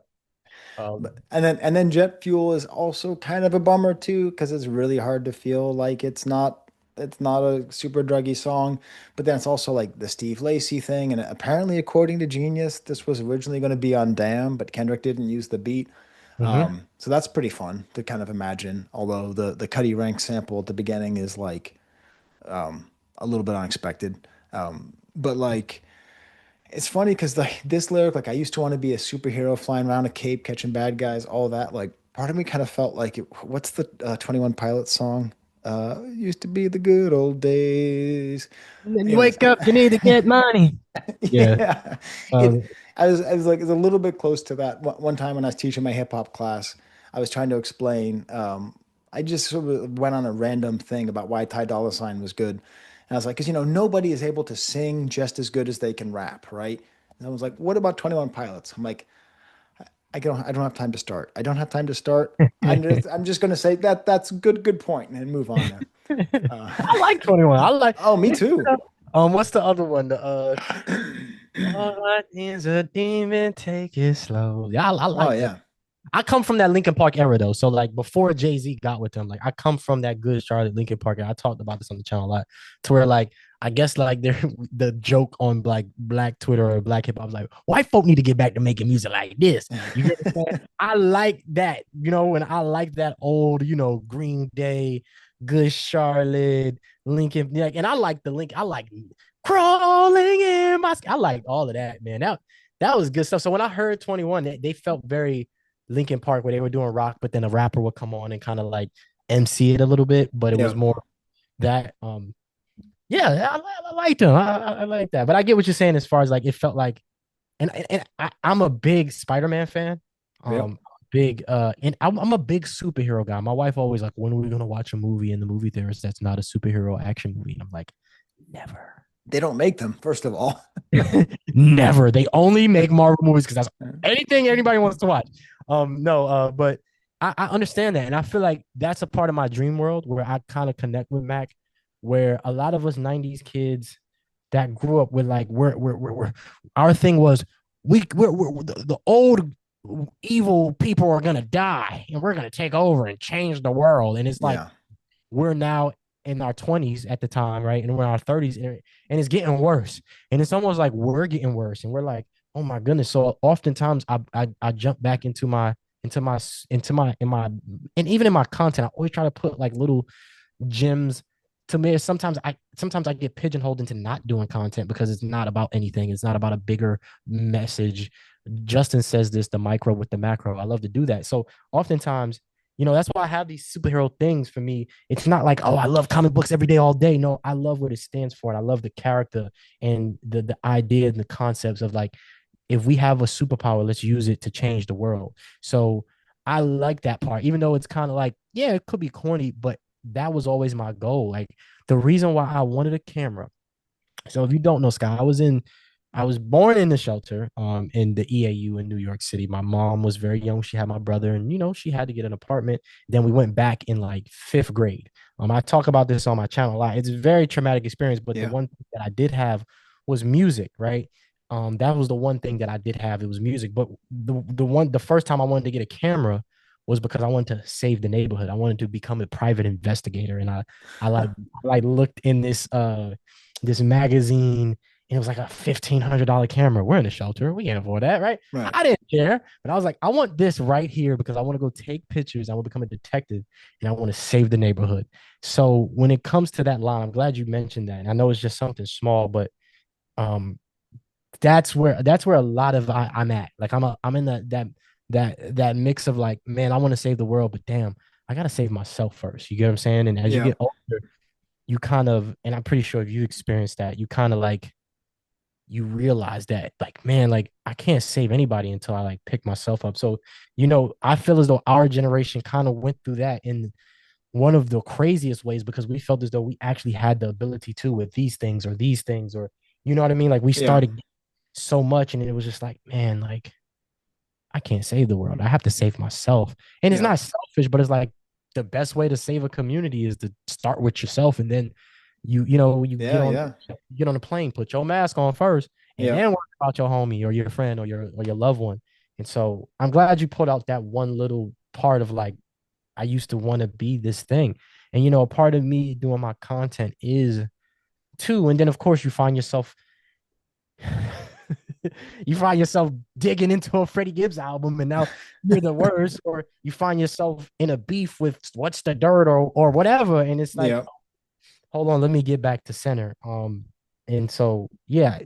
um, And then jet fuel is also kind of a bummer too, because it's really hard to feel like it's not. it's not a super druggy song, but then it's also like the Steve Lacy thing. And apparently, according to Genius, this was originally going to be on Damn, but Kendrick didn't use the beat. Hmm. So that's pretty fun to kind of imagine. Although the Cuddy Rank sample at the beginning is like a little bit unexpected. But like it's funny because like this lyric, like I used to want to be a superhero flying around a cape, catching bad guys, all that. Like part of me kind of felt like what's the 21 Pilots song? Used to be the good old days. And then you Anyways, wake up, you need to get money. Yeah. yeah, it. Um, I was like, it's a little bit close to that. One time when I was teaching my hip hop class, I was trying to explain. I just sort of went on a random thing about why Ty Dolla Sign was good, and I was like, because nobody is able to sing just as good as they can rap, right? And I was like, what about 21 Pilots? I'm like, I don't have time to start. I don't have time to start. I'm just gonna say that's good point and move on there. Uh, I like 21. I like oh, me too. what's the other one? The all right is a demon, take it slow. Yeah, I Oh like that. yeah, I come from that Linkin Park era though. So like before Jay-Z got with them, like I come from that good Charlotte Linkin Park era. I talked about this on the channel a lot. To where like I guess like they're the joke on like black Twitter or black hip hop was like white folk need to get back to making music like this. You get what I'm saying? I like that, and I like that old, Green Day, Good Charlotte, Lincoln, like, and I like the link. I like crawling in my. I like all of that, man. That was good stuff. So when I heard 21, they felt very Linkin Park where they were doing rock, but then a rapper would come on and kind of like MC it a little bit, but it was yeah. more that yeah, I liked them. I like that. But I get what you're saying as far as like it felt like and I'm a big Spider-Man fan. Yep. Big and I'm a big superhero guy. My wife always like, when are we gonna watch a movie in the movie theaters that's not a superhero action movie? And I'm like, never. They don't make them, first of all. Never. They only make Marvel movies because that's anything anybody wants to watch. No, but I understand that, and I feel like that's a part of my dream world where I kind of connect with Mac, where a lot of us '90s kids that grew up with like we're our thing was we're the old evil people are gonna die and we're gonna take over and change the world, and it's like Yeah. we're now in our 20s at the time, right? And we're in our 30s, and it's getting worse. And it's almost like we're getting worse. And we're like, oh my goodness. So oftentimes I jump back into my in my and even in my content, I always try to put like little gems to me. Sometimes I get pigeonholed into not doing content because it's not about anything. It's not about a bigger message. Justin says this, the micro with the macro. I love to do that. So oftentimes, that's why I have these superhero things for me. It's not like, oh, I love comic books every day, all day. No, I love what it stands for. And I love the character and the idea and the concepts of like, if we have a superpower, let's use it to change the world. So I like that part, even though it's kind of like, yeah, it could be corny, but that was always my goal. Like the reason why I wanted a camera. So if you don't know, Scott, I was born in the shelter, in the EAU in New York City. My mom was very young. She had my brother, and she had to get an apartment. Then we went back in like fifth grade. I talk about this on my channel a lot. It's a very traumatic experience, but the Yeah. one thing that I did have was music, right? That was the one thing that I did have. It was music. But the first time I wanted to get a camera was because I wanted to save the neighborhood. I wanted to become a private investigator, and I looked in this magazine, and it was like a $1,500 camera. We're in the shelter. We can't afford that, right? Right. I didn't care. But I was like, I want this right here because I want to go take pictures. I want to become a detective and I want to save the neighborhood. So when it comes to that line, I'm glad you mentioned that. And I know it's just something small, but um that's where a lot of I'm at. Like I'm in that mix of like, man, I want to save the world, but damn, I gotta save myself first. You get what I'm saying? And as you Yeah. get older, you kind of, and I'm pretty sure if you experienced that, you kind of like you realize that like, man, like I can't save anybody until I like pick myself up. So I feel as though our generation kind of went through that in one of the craziest ways because we felt as though we actually had the ability to with these things or you know what I mean, like we Yeah. started so much and it was just like, man, like I can't save the world. I have to save myself. And it's Yeah. not selfish, but it's like the best way to save a community is to start with yourself, and then you Yeah. Yeah. get on the plane, put your mask on first, and Yeah. then worry about your homie or your friend or your loved one. And so I'm glad you put out that one little part of like I used to want to be this thing. And a part of me doing my content is too. And then of course you find yourself you find yourself digging into a Freddie Gibbs album and now you're the worst, or you find yourself in a beef with What's the Dirt or whatever. And it's like, Yeah. hold on, let me get back to center. And so yeah,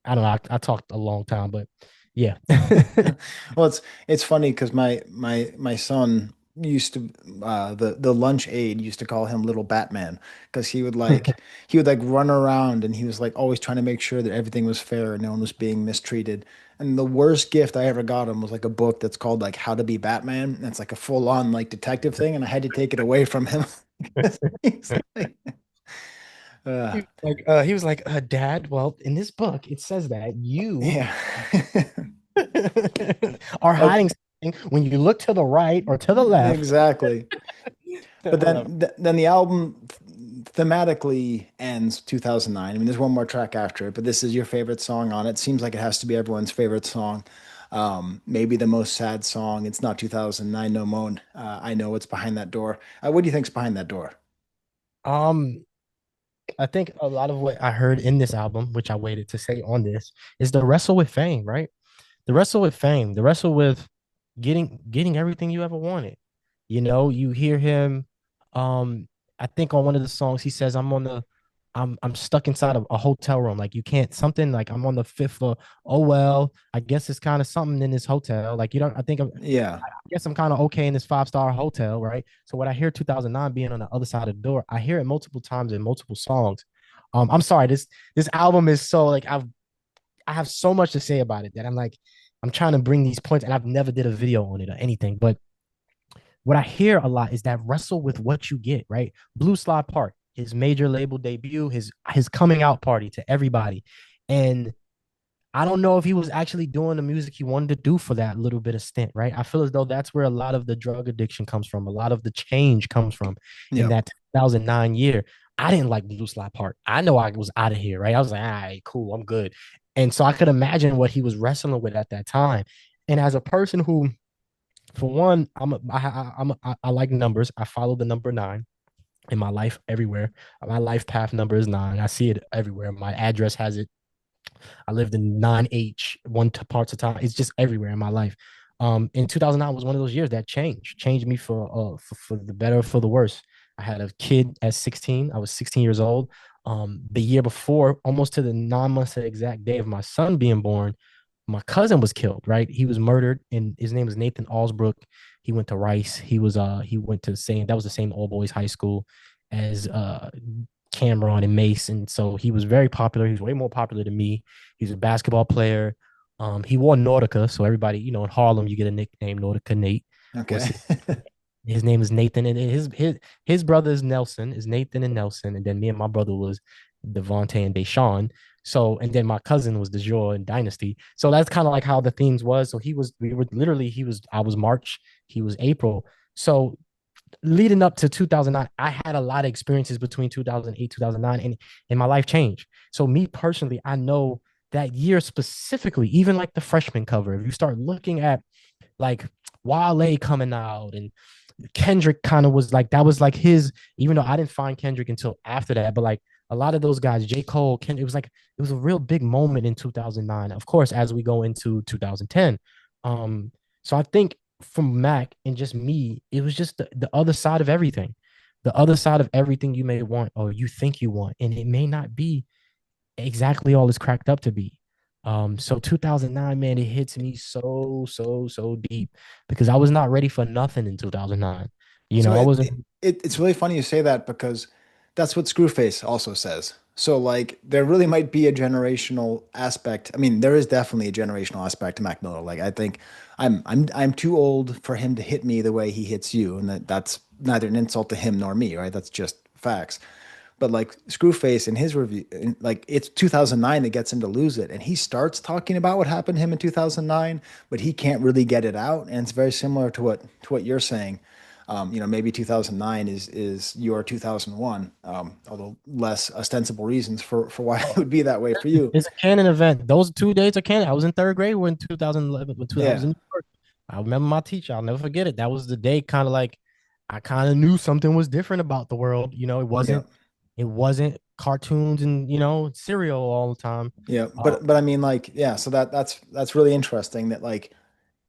I don't know. I talked a long time, but yeah. Well, it's funny because my son used to the lunch aide used to call him Little Batman because he would like run around and he was like always trying to make sure that everything was fair and no one was being mistreated. And the worst gift I ever got him was like a book that's called like How to Be Batman. And it's like a full on like detective thing, and I had to take it away from him. He's like, uh, He was like, Dad, well, in this book, it says that you yeah. are Oh, hiding something when you look to the right or to the left. exactly. But Whatever. then the album thematically ends 2009. I mean, there's one more track after it, but this is your favorite song on it. Seems like it has to be everyone's favorite song. Maybe the most sad song. It's not 2009 No Moan. I know what's behind that door. What do you think's behind that door? Um, I think a lot of what I heard in this album, which I waited to say on this, is the wrestle with fame, right? The wrestle with fame, the wrestle with getting everything you ever wanted. You hear him. I think on one of the songs he says, I'm stuck inside of a hotel room. Like you can't something like I'm on the fifth floor. Oh well, I guess it's kind of something in this hotel. Like you don't. Yeah. I guess I'm kind of okay in this 5-star hotel, right? So when I hear 2009 being on the other side of the door, I hear it multiple times in multiple songs. I'm sorry, this album is so like I have so much to say about it that I'm like I'm trying to bring these points, and I've never did a video on it or anything, but what I hear a lot is that wrestle with what you get, right? Blue Slide Park, his major label debut, his coming out party to everybody. And I don't know if he was actually doing the music he wanted to do for that little bit of stint, right? I feel as though that's where a lot of the drug addiction comes from, a lot of the change comes from in Yeah. that 2009 year. I didn't like Blue Slide Park. I know I was out of here, right? I was like, all right, cool, I'm good. And so I could imagine what he was wrestling with at that time. And as a person who, for one, I like numbers. I follow the number 9 in my life everywhere. My life path number is 9. I see it everywhere. My address has it. I lived in 9H parts of time. It's just everywhere in my life. In 2009 was one of those years that changed me for the better, for the worse. I had a kid at 16. I was 16 years old. The year before, almost to the 9 months, the exact day of my son being born, my cousin was killed, right? He was murdered, and his name was Nathan Alsbrook. He went to Rice. He went to the same, that was the same all boys high school as Cameron and Mace. And so he was very popular. He was way more popular than me. He's a basketball player. He wore Nautica. So everybody, in Harlem, you get a nickname, Nautica Nate. Okay. Was his name is Nathan, and his brother is Nelson, is Nathan and Nelson, and then me and my brother was Devontae and Deshaun. So, and then my cousin was DeJour and Dynasty. So that's kind of like how the themes was. So I was March, he was April. So leading up to 2009, I had a lot of experiences between 2008, 2009, and my life changed. So me personally, I know that year specifically, even like the freshman cover, if you start looking at like Wale coming out, and Kendrick kind of was like, that was like his, even though I didn't find Kendrick until after that, but like a lot of those guys, J. Cole, Kendrick, it was a real big moment in 2009. Of course, as we go into 2010. Um, so I think from Mac and just me, it was just the other side of everything. The other side of everything you may want or you think you want. And it may not be exactly all it's cracked up to be. So 2009, man, it hits me so, so, so deep because I was not ready for nothing in 2009. So I it, wasn't. it's really funny you say that because that's what Screwface also says. So like there really might be a generational aspect. I mean, there is definitely a generational aspect to Mac Miller. Like I think I'm too old for him to hit me the way he hits you, and that's neither an insult to him nor me, right? That's just facts. But like Screwface in his review, like it's 2009 that gets him to lose it, and he starts talking about what happened to him in 2009, but he can't really get it out, and it's very similar to what you're saying. Maybe 2009 is your 2001, although less ostensible reasons for why it would be that way for you. It's a canon event. Those 2 days are canon. I was in third grade when 2011, when I was Yeah. in New York. I remember my teacher. I'll never forget it. That was the day, kind of like I kind of knew something was different about the world. Yeah. It wasn't cartoons and cereal all the time. Yeah, Uh, but I mean, like, yeah, so that's really interesting that like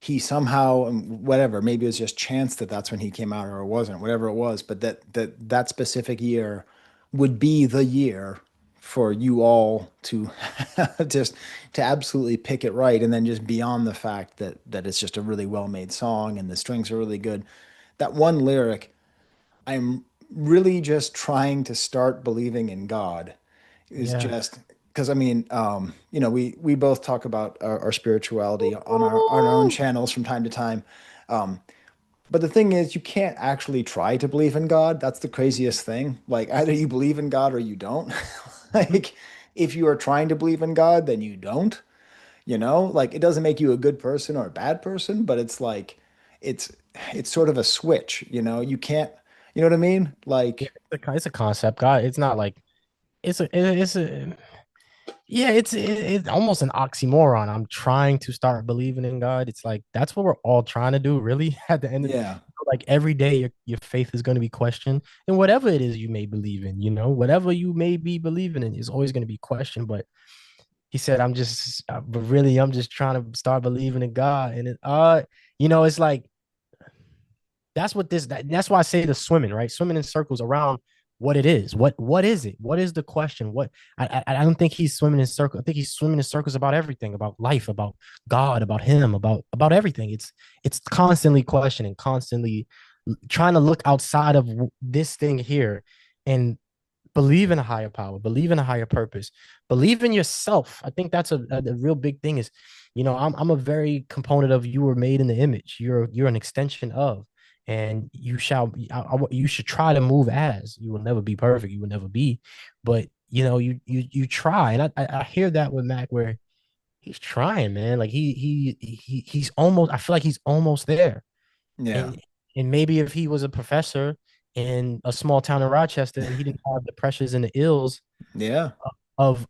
he somehow, whatever, maybe it was just chance that that's when he came out or it wasn't, whatever it was, but that specific year would be the year for you all to just to absolutely pick it right, and then just beyond the fact that it's just a really well made song and the strings are really good. That one lyric, I'm really just trying to start believing in God, is yeah. just because I mean, we both talk about our spirituality on our own channels from time to time. But the thing is, you can't actually try to believe in God. That's the craziest thing. Like either you believe in God or you don't. Like if you are trying to believe in God, then you don't. Like it doesn't make you a good person or a bad person, but it's like it's it's sort of a switch. You can't. You know what I mean? Yeah, Like it's a concept. God, it's not like it's a yeah, it's almost an oxymoron. I'm trying to start believing in God. It's like that's what we're all trying to do, really. At the end of yeah, like every day, your faith is going to be questioned, and whatever it is you may believe in, whatever you may be believing in is always going to be questioned. But he said, but really, I'm just trying to start believing in God, and it's like that's why I say the swimming, right? Swimming in circles around what it is. What is it? What is the question? I don't think he's swimming in circles. I think he's swimming in circles about everything, about life, about God, about him, about everything. It's constantly questioning, constantly trying to look outside of this thing here and believe in a higher power, believe in a higher purpose, believe in yourself. I think that's a real big thing is, I'm a very component of you were made in the image. You're an extension of, and you should try to move as. You will never be perfect. You will never be, but you try. And I hear that with Mac where he's trying, man. Like he's almost, I feel like he's almost there. yeah, And maybe if he was a professor in a small town in Rochester and he didn't have the pressures and the ills yeah. of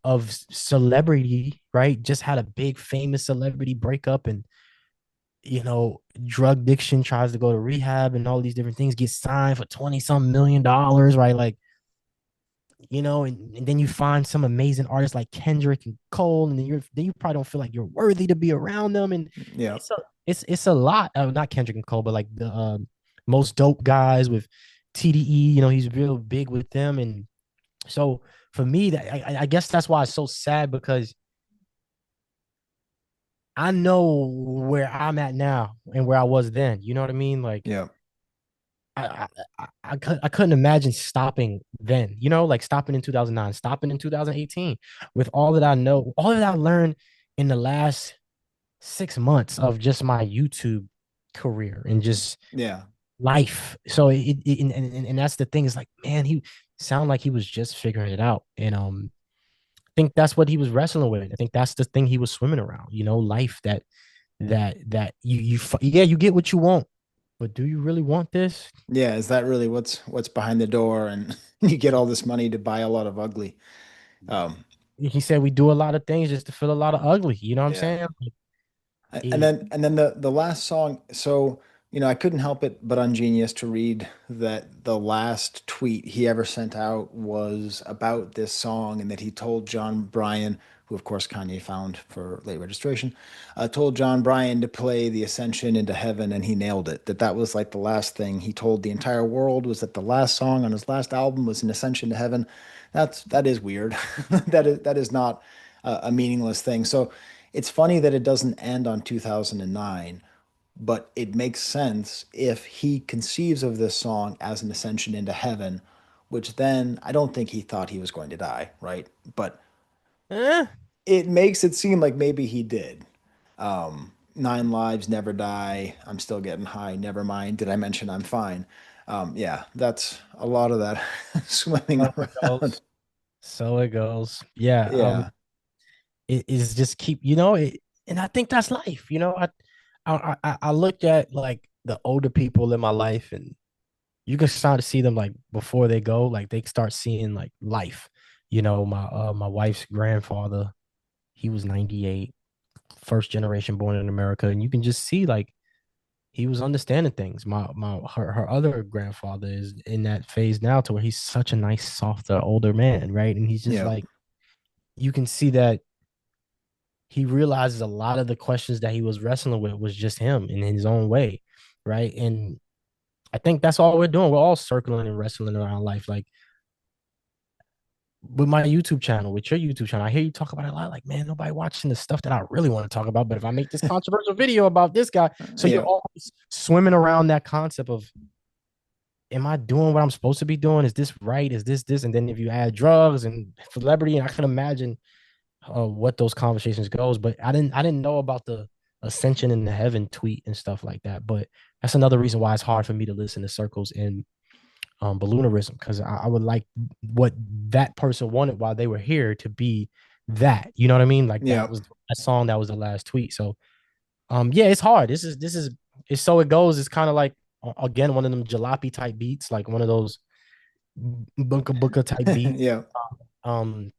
celebrity, right? Just had a big famous celebrity breakup and drug addiction, tries to go to rehab and all these different things, get signed for 20 some $1 million, right? Like, and then you find some amazing artists like Kendrick and Cole, and then you probably don't feel like you're worthy to be around them. And Yeah. it's a lot of not Kendrick and Cole, but like the most dope guys with TDE, he's real big with them. And so for me, that I guess that's why it's so sad because I know where I'm at now and where I was then. You know what I mean? Like Yeah. I couldn't imagine stopping then, like stopping in 2009, stopping in 2018 with all that I know, all that I learned in the last 6 months of just my YouTube career and just Yeah. life. So and that's the thing is like, man, he sounded like he was just figuring it out. And I think that's what he was wrestling with. I think that's the thing he was swimming around, life that yeah, you get what you want, but do you really want this? Yeah. Is that really what's behind the door? And you get all this money to buy a lot of ugly. Um, He said we do a lot of things just to feel a lot of ugly. You know what I'm yeah. saying? And It, then the last song, so I couldn't help it but on Genius to read that the last tweet he ever sent out was about this song, and that he told John Bryan, who of course Kanye found for late registration, told John Bryan to play the Ascension into Heaven, and he nailed it. That was like the last thing he told the entire world, was that the last song on his last album was an Ascension to Heaven. That is weird. That is not a meaningless thing. So it's funny that it doesn't end on 2009, but it makes sense if he conceives of this song as an ascension into heaven, which then I don't think he thought he was going to die, right? But eh, it makes it seem like maybe he did. Nine lives never die. I'm still getting high. Never mind. Did I mention I'm fine? Yeah, that's a lot of that swimming so it around. goes. So it goes. Yeah. Yeah, It is just keep, and I think that's life. I looked at like the older people in my life, and you can start to see them like before they go, like they start seeing like life. My wife's grandfather, he was 98, first generation born in America, and you can just see like he was understanding things. Her other grandfather is in that phase now to where he's such a nice, softer, older man, right? And he's just Yeah. like, you can see that he realizes a lot of the questions that he was wrestling with was just him in his own way, right? And I think that's all we're doing. We're all circling and wrestling around life. Like with my YouTube channel, with your YouTube channel, I hear you talk about it a lot. Like, man, nobody watching the stuff that I really want to talk about. But if I make this controversial video about this guy, so you're Yeah. always swimming around that concept of, am I doing what I'm supposed to be doing? Is this right? Is this? And then if you add drugs and celebrity, and I can imagine what those conversations goes. But I didn't know about the ascension in the heaven tweet and stuff like that. But that's another reason why it's hard for me to listen to circles and balloonerism, because I would like what that person wanted while they were here to be that. You know what I mean? Like Yeah. that was a song, that was the last tweet. So yeah, it's hard. This is it's so it goes. It's kind of like again one of them jalopy type beats, like one of those bunka bunka type beats. Yeah. Um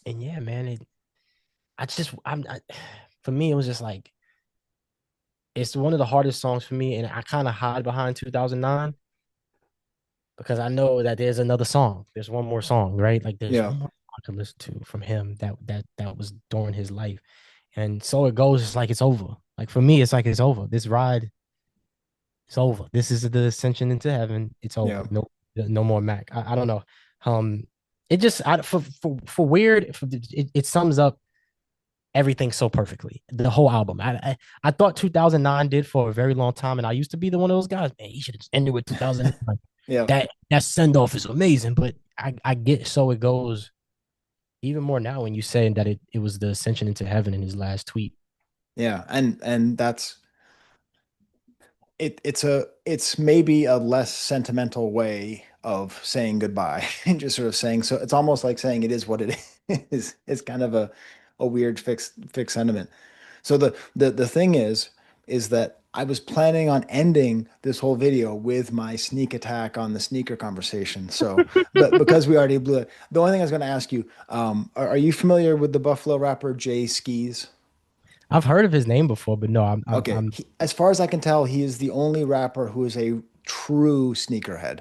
and yeah, man, I just for me it was just like it's one of the hardest songs for me, and I kind of hide behind 2009 because I know that there's another song. There's one more song, right? Like there's Yeah. one more song I could listen to from him that was during his life. And so it goes, it's like it's over. Like for me, it's like it's over. This ride, it's over. This is the ascension into heaven. It's Yeah. over. No more Mac. I don't know. Um, it just for weird, it sums up everything so perfectly. The whole album. I thought 2009 did for a very long time, and I used to be the one of those guys. Man, he should have ended with 2009. Yeah. That send off is amazing, but I get so it goes even more now when you say that it was the ascension into heaven in his last tweet. Yeah. And that's it's maybe a less sentimental way of saying goodbye and just sort of saying, so it's almost like saying it is what it is. It's kind of a weird fixed sentiment. So the thing is that I was planning on ending this whole video with my sneak attack on the sneaker conversation. So, but because we already blew it, the only thing I was going to ask you, are you familiar with the Buffalo rapper Jay Skis? I've heard of his name before, but no, Okay, I'm as far as I can tell, he is the only rapper who is a true sneakerhead.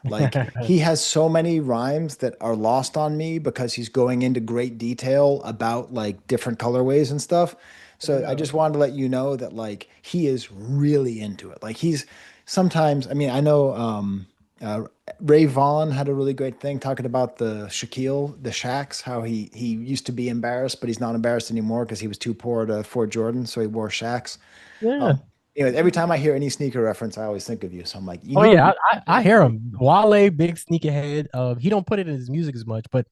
Like he has so many rhymes that are lost on me because he's going into great detail about like different colorways and stuff. So I yeah. just wanted to let you know that like he is really into it. Like he's sometimes, I mean, I know uh, Ray Vaughn had a really great thing talking about the Shaquille, the Shaqs, how he used to be embarrassed, but he's not embarrassed anymore because he was too poor to afford Jordan, so he wore Shaqs. Yeah. Um, every time I hear any sneaker reference, I always think of you. So I'm like, you Oh need to yeah, be. I hear him. Wale, big sneakerhead. He don't put it in his music as much, but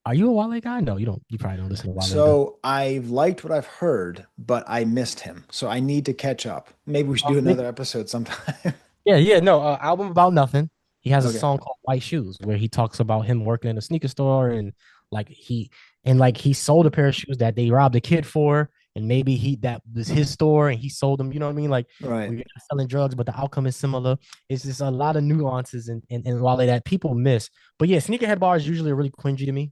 are you a Wale guy? No, you don't. You probably don't listen to Wale then. So I've liked what I've heard, but I missed him. So I need to catch up. Maybe we should do Nick, another episode sometime. yeah, yeah, no, album about nothing. He has a Okay. song called White Shoes where he talks about him working in a sneaker store like he like he sold a pair of shoes that they robbed a kid for, and maybe he that was his store and he sold them. You know what I mean? Like Right. we're selling drugs, but the outcome is similar. It's just a lot of nuances and while that people miss. But yeah, sneakerhead bars usually are really cringy to me.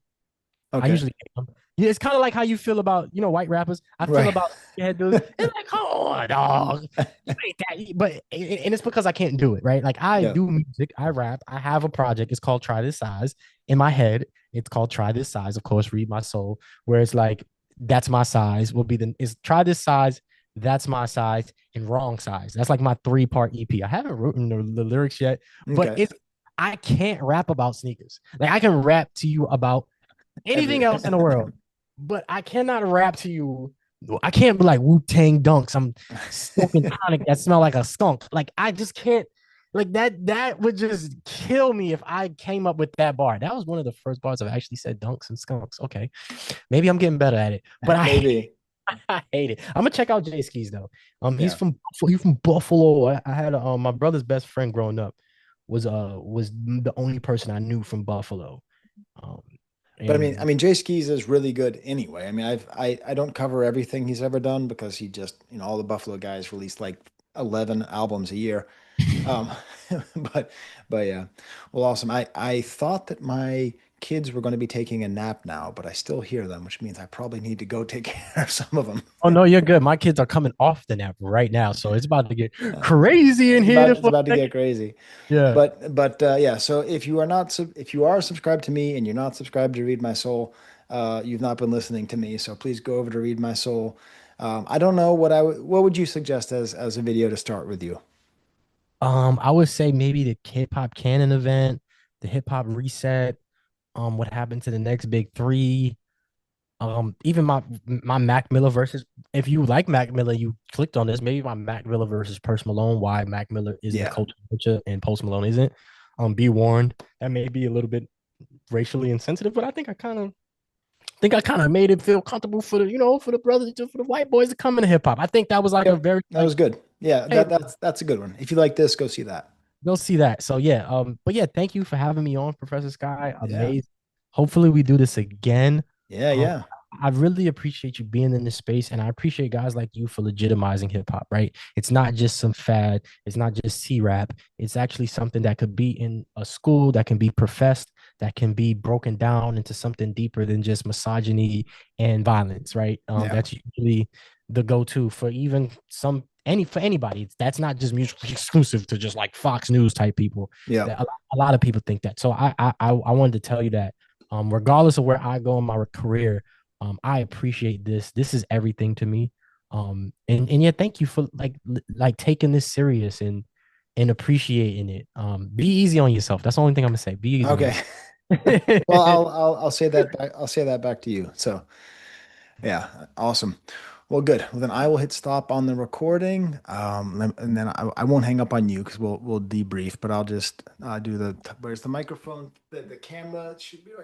I Okay. usually hate them. Yeah, it's kind of like how you feel about white rappers. I feel Right. about skinhead dudes. It's like, come on, dog, you ain't that. But and it's because I can't do it, right? Like I Yeah. do music, I rap, I have a project. It's called Try This Size. In my head, it's called Try This Size. Of course, Read My Soul, where it's like that's my size will be the is Try This Size. That's my size and wrong size. That's like my 3-part EP. I haven't written the lyrics yet, but Okay. it's I can't rap about sneakers. Like I can rap to you about anything Every. else in the world, but I cannot rap to you. I can't be like Wu Tang Dunks. I'm smoking tonic that smell like a skunk. Like I just can't. Like that. That would just kill me if I came up with that bar. That was one of the first bars I've actually said dunks and skunks. Okay, maybe I'm getting better at it, but Maybe. I hate it. I'm gonna check out Jay Skis though. Yeah. He's from Buffalo. I had my brother's best friend growing up was the only person I knew from Buffalo. Um, But I and mean, Jay Skis is really good anyway. I mean, I don't cover everything he's ever done because he just, all the Buffalo guys release like 11 albums a year. Um, but but yeah, well, awesome. I thought that my kids were going to be taking a nap now, but I still hear them, which means I probably need to go take care of some of them. Oh no, you're good. My kids are coming off the nap right now, so it's about to get crazy in here It's for about to a get second. crazy. Yeah. But yeah, so if you are not if you are subscribed to me and you're not subscribed to Read My Soul, you've not been listening to me. So please go over to Read My Soul. I don't know what would you suggest as a video to start with you? I would say maybe the hip hop canon event, the hip hop reset, what happened to the next big three. Even my Mac Miller versus, if you like Mac Miller, you clicked on this, maybe my Mac Miller versus Post Malone, why Mac Miller is in the Yeah. culture and Post Malone isn't. Be warned, that may be a little bit racially insensitive, but I kind of made it feel comfortable for for the brothers, for the white boys to come into hip hop. I think that was like a Yep. very That like, was good. Yeah, hey, that's a good one. If you like this, go see that. go see that. So yeah, but yeah, thank you for having me on, Professor Sky. Yeah. Amazing. Hopefully we do this again. Yeah, Um, yeah. I really appreciate you being in this space, and I appreciate guys like you for legitimizing hip hop, right? It's not just some fad, it's not just C-rap. It's actually something that could be in a school, that can be professed, that can be broken down into something deeper than just misogyny and violence, right? Yeah. That's usually the go-to for even for anybody. That's not just mutually exclusive to just like Fox News type people. Yeah. That a lot of people think that. So I wanted to tell you that regardless of where I go in my career, I appreciate this. This is everything to me. And yeah, thank you for like taking this serious and appreciating it. Be easy on yourself. That's the only thing I'm gonna say. Be easy on Okay. yourself. Well, I'll say that back. I'll say that back to you. So, yeah, awesome. Well, good. Well, then I will hit stop on the recording. And then I won't hang up on you because we'll debrief. But I'll just do the where's the microphone? The camera should be right.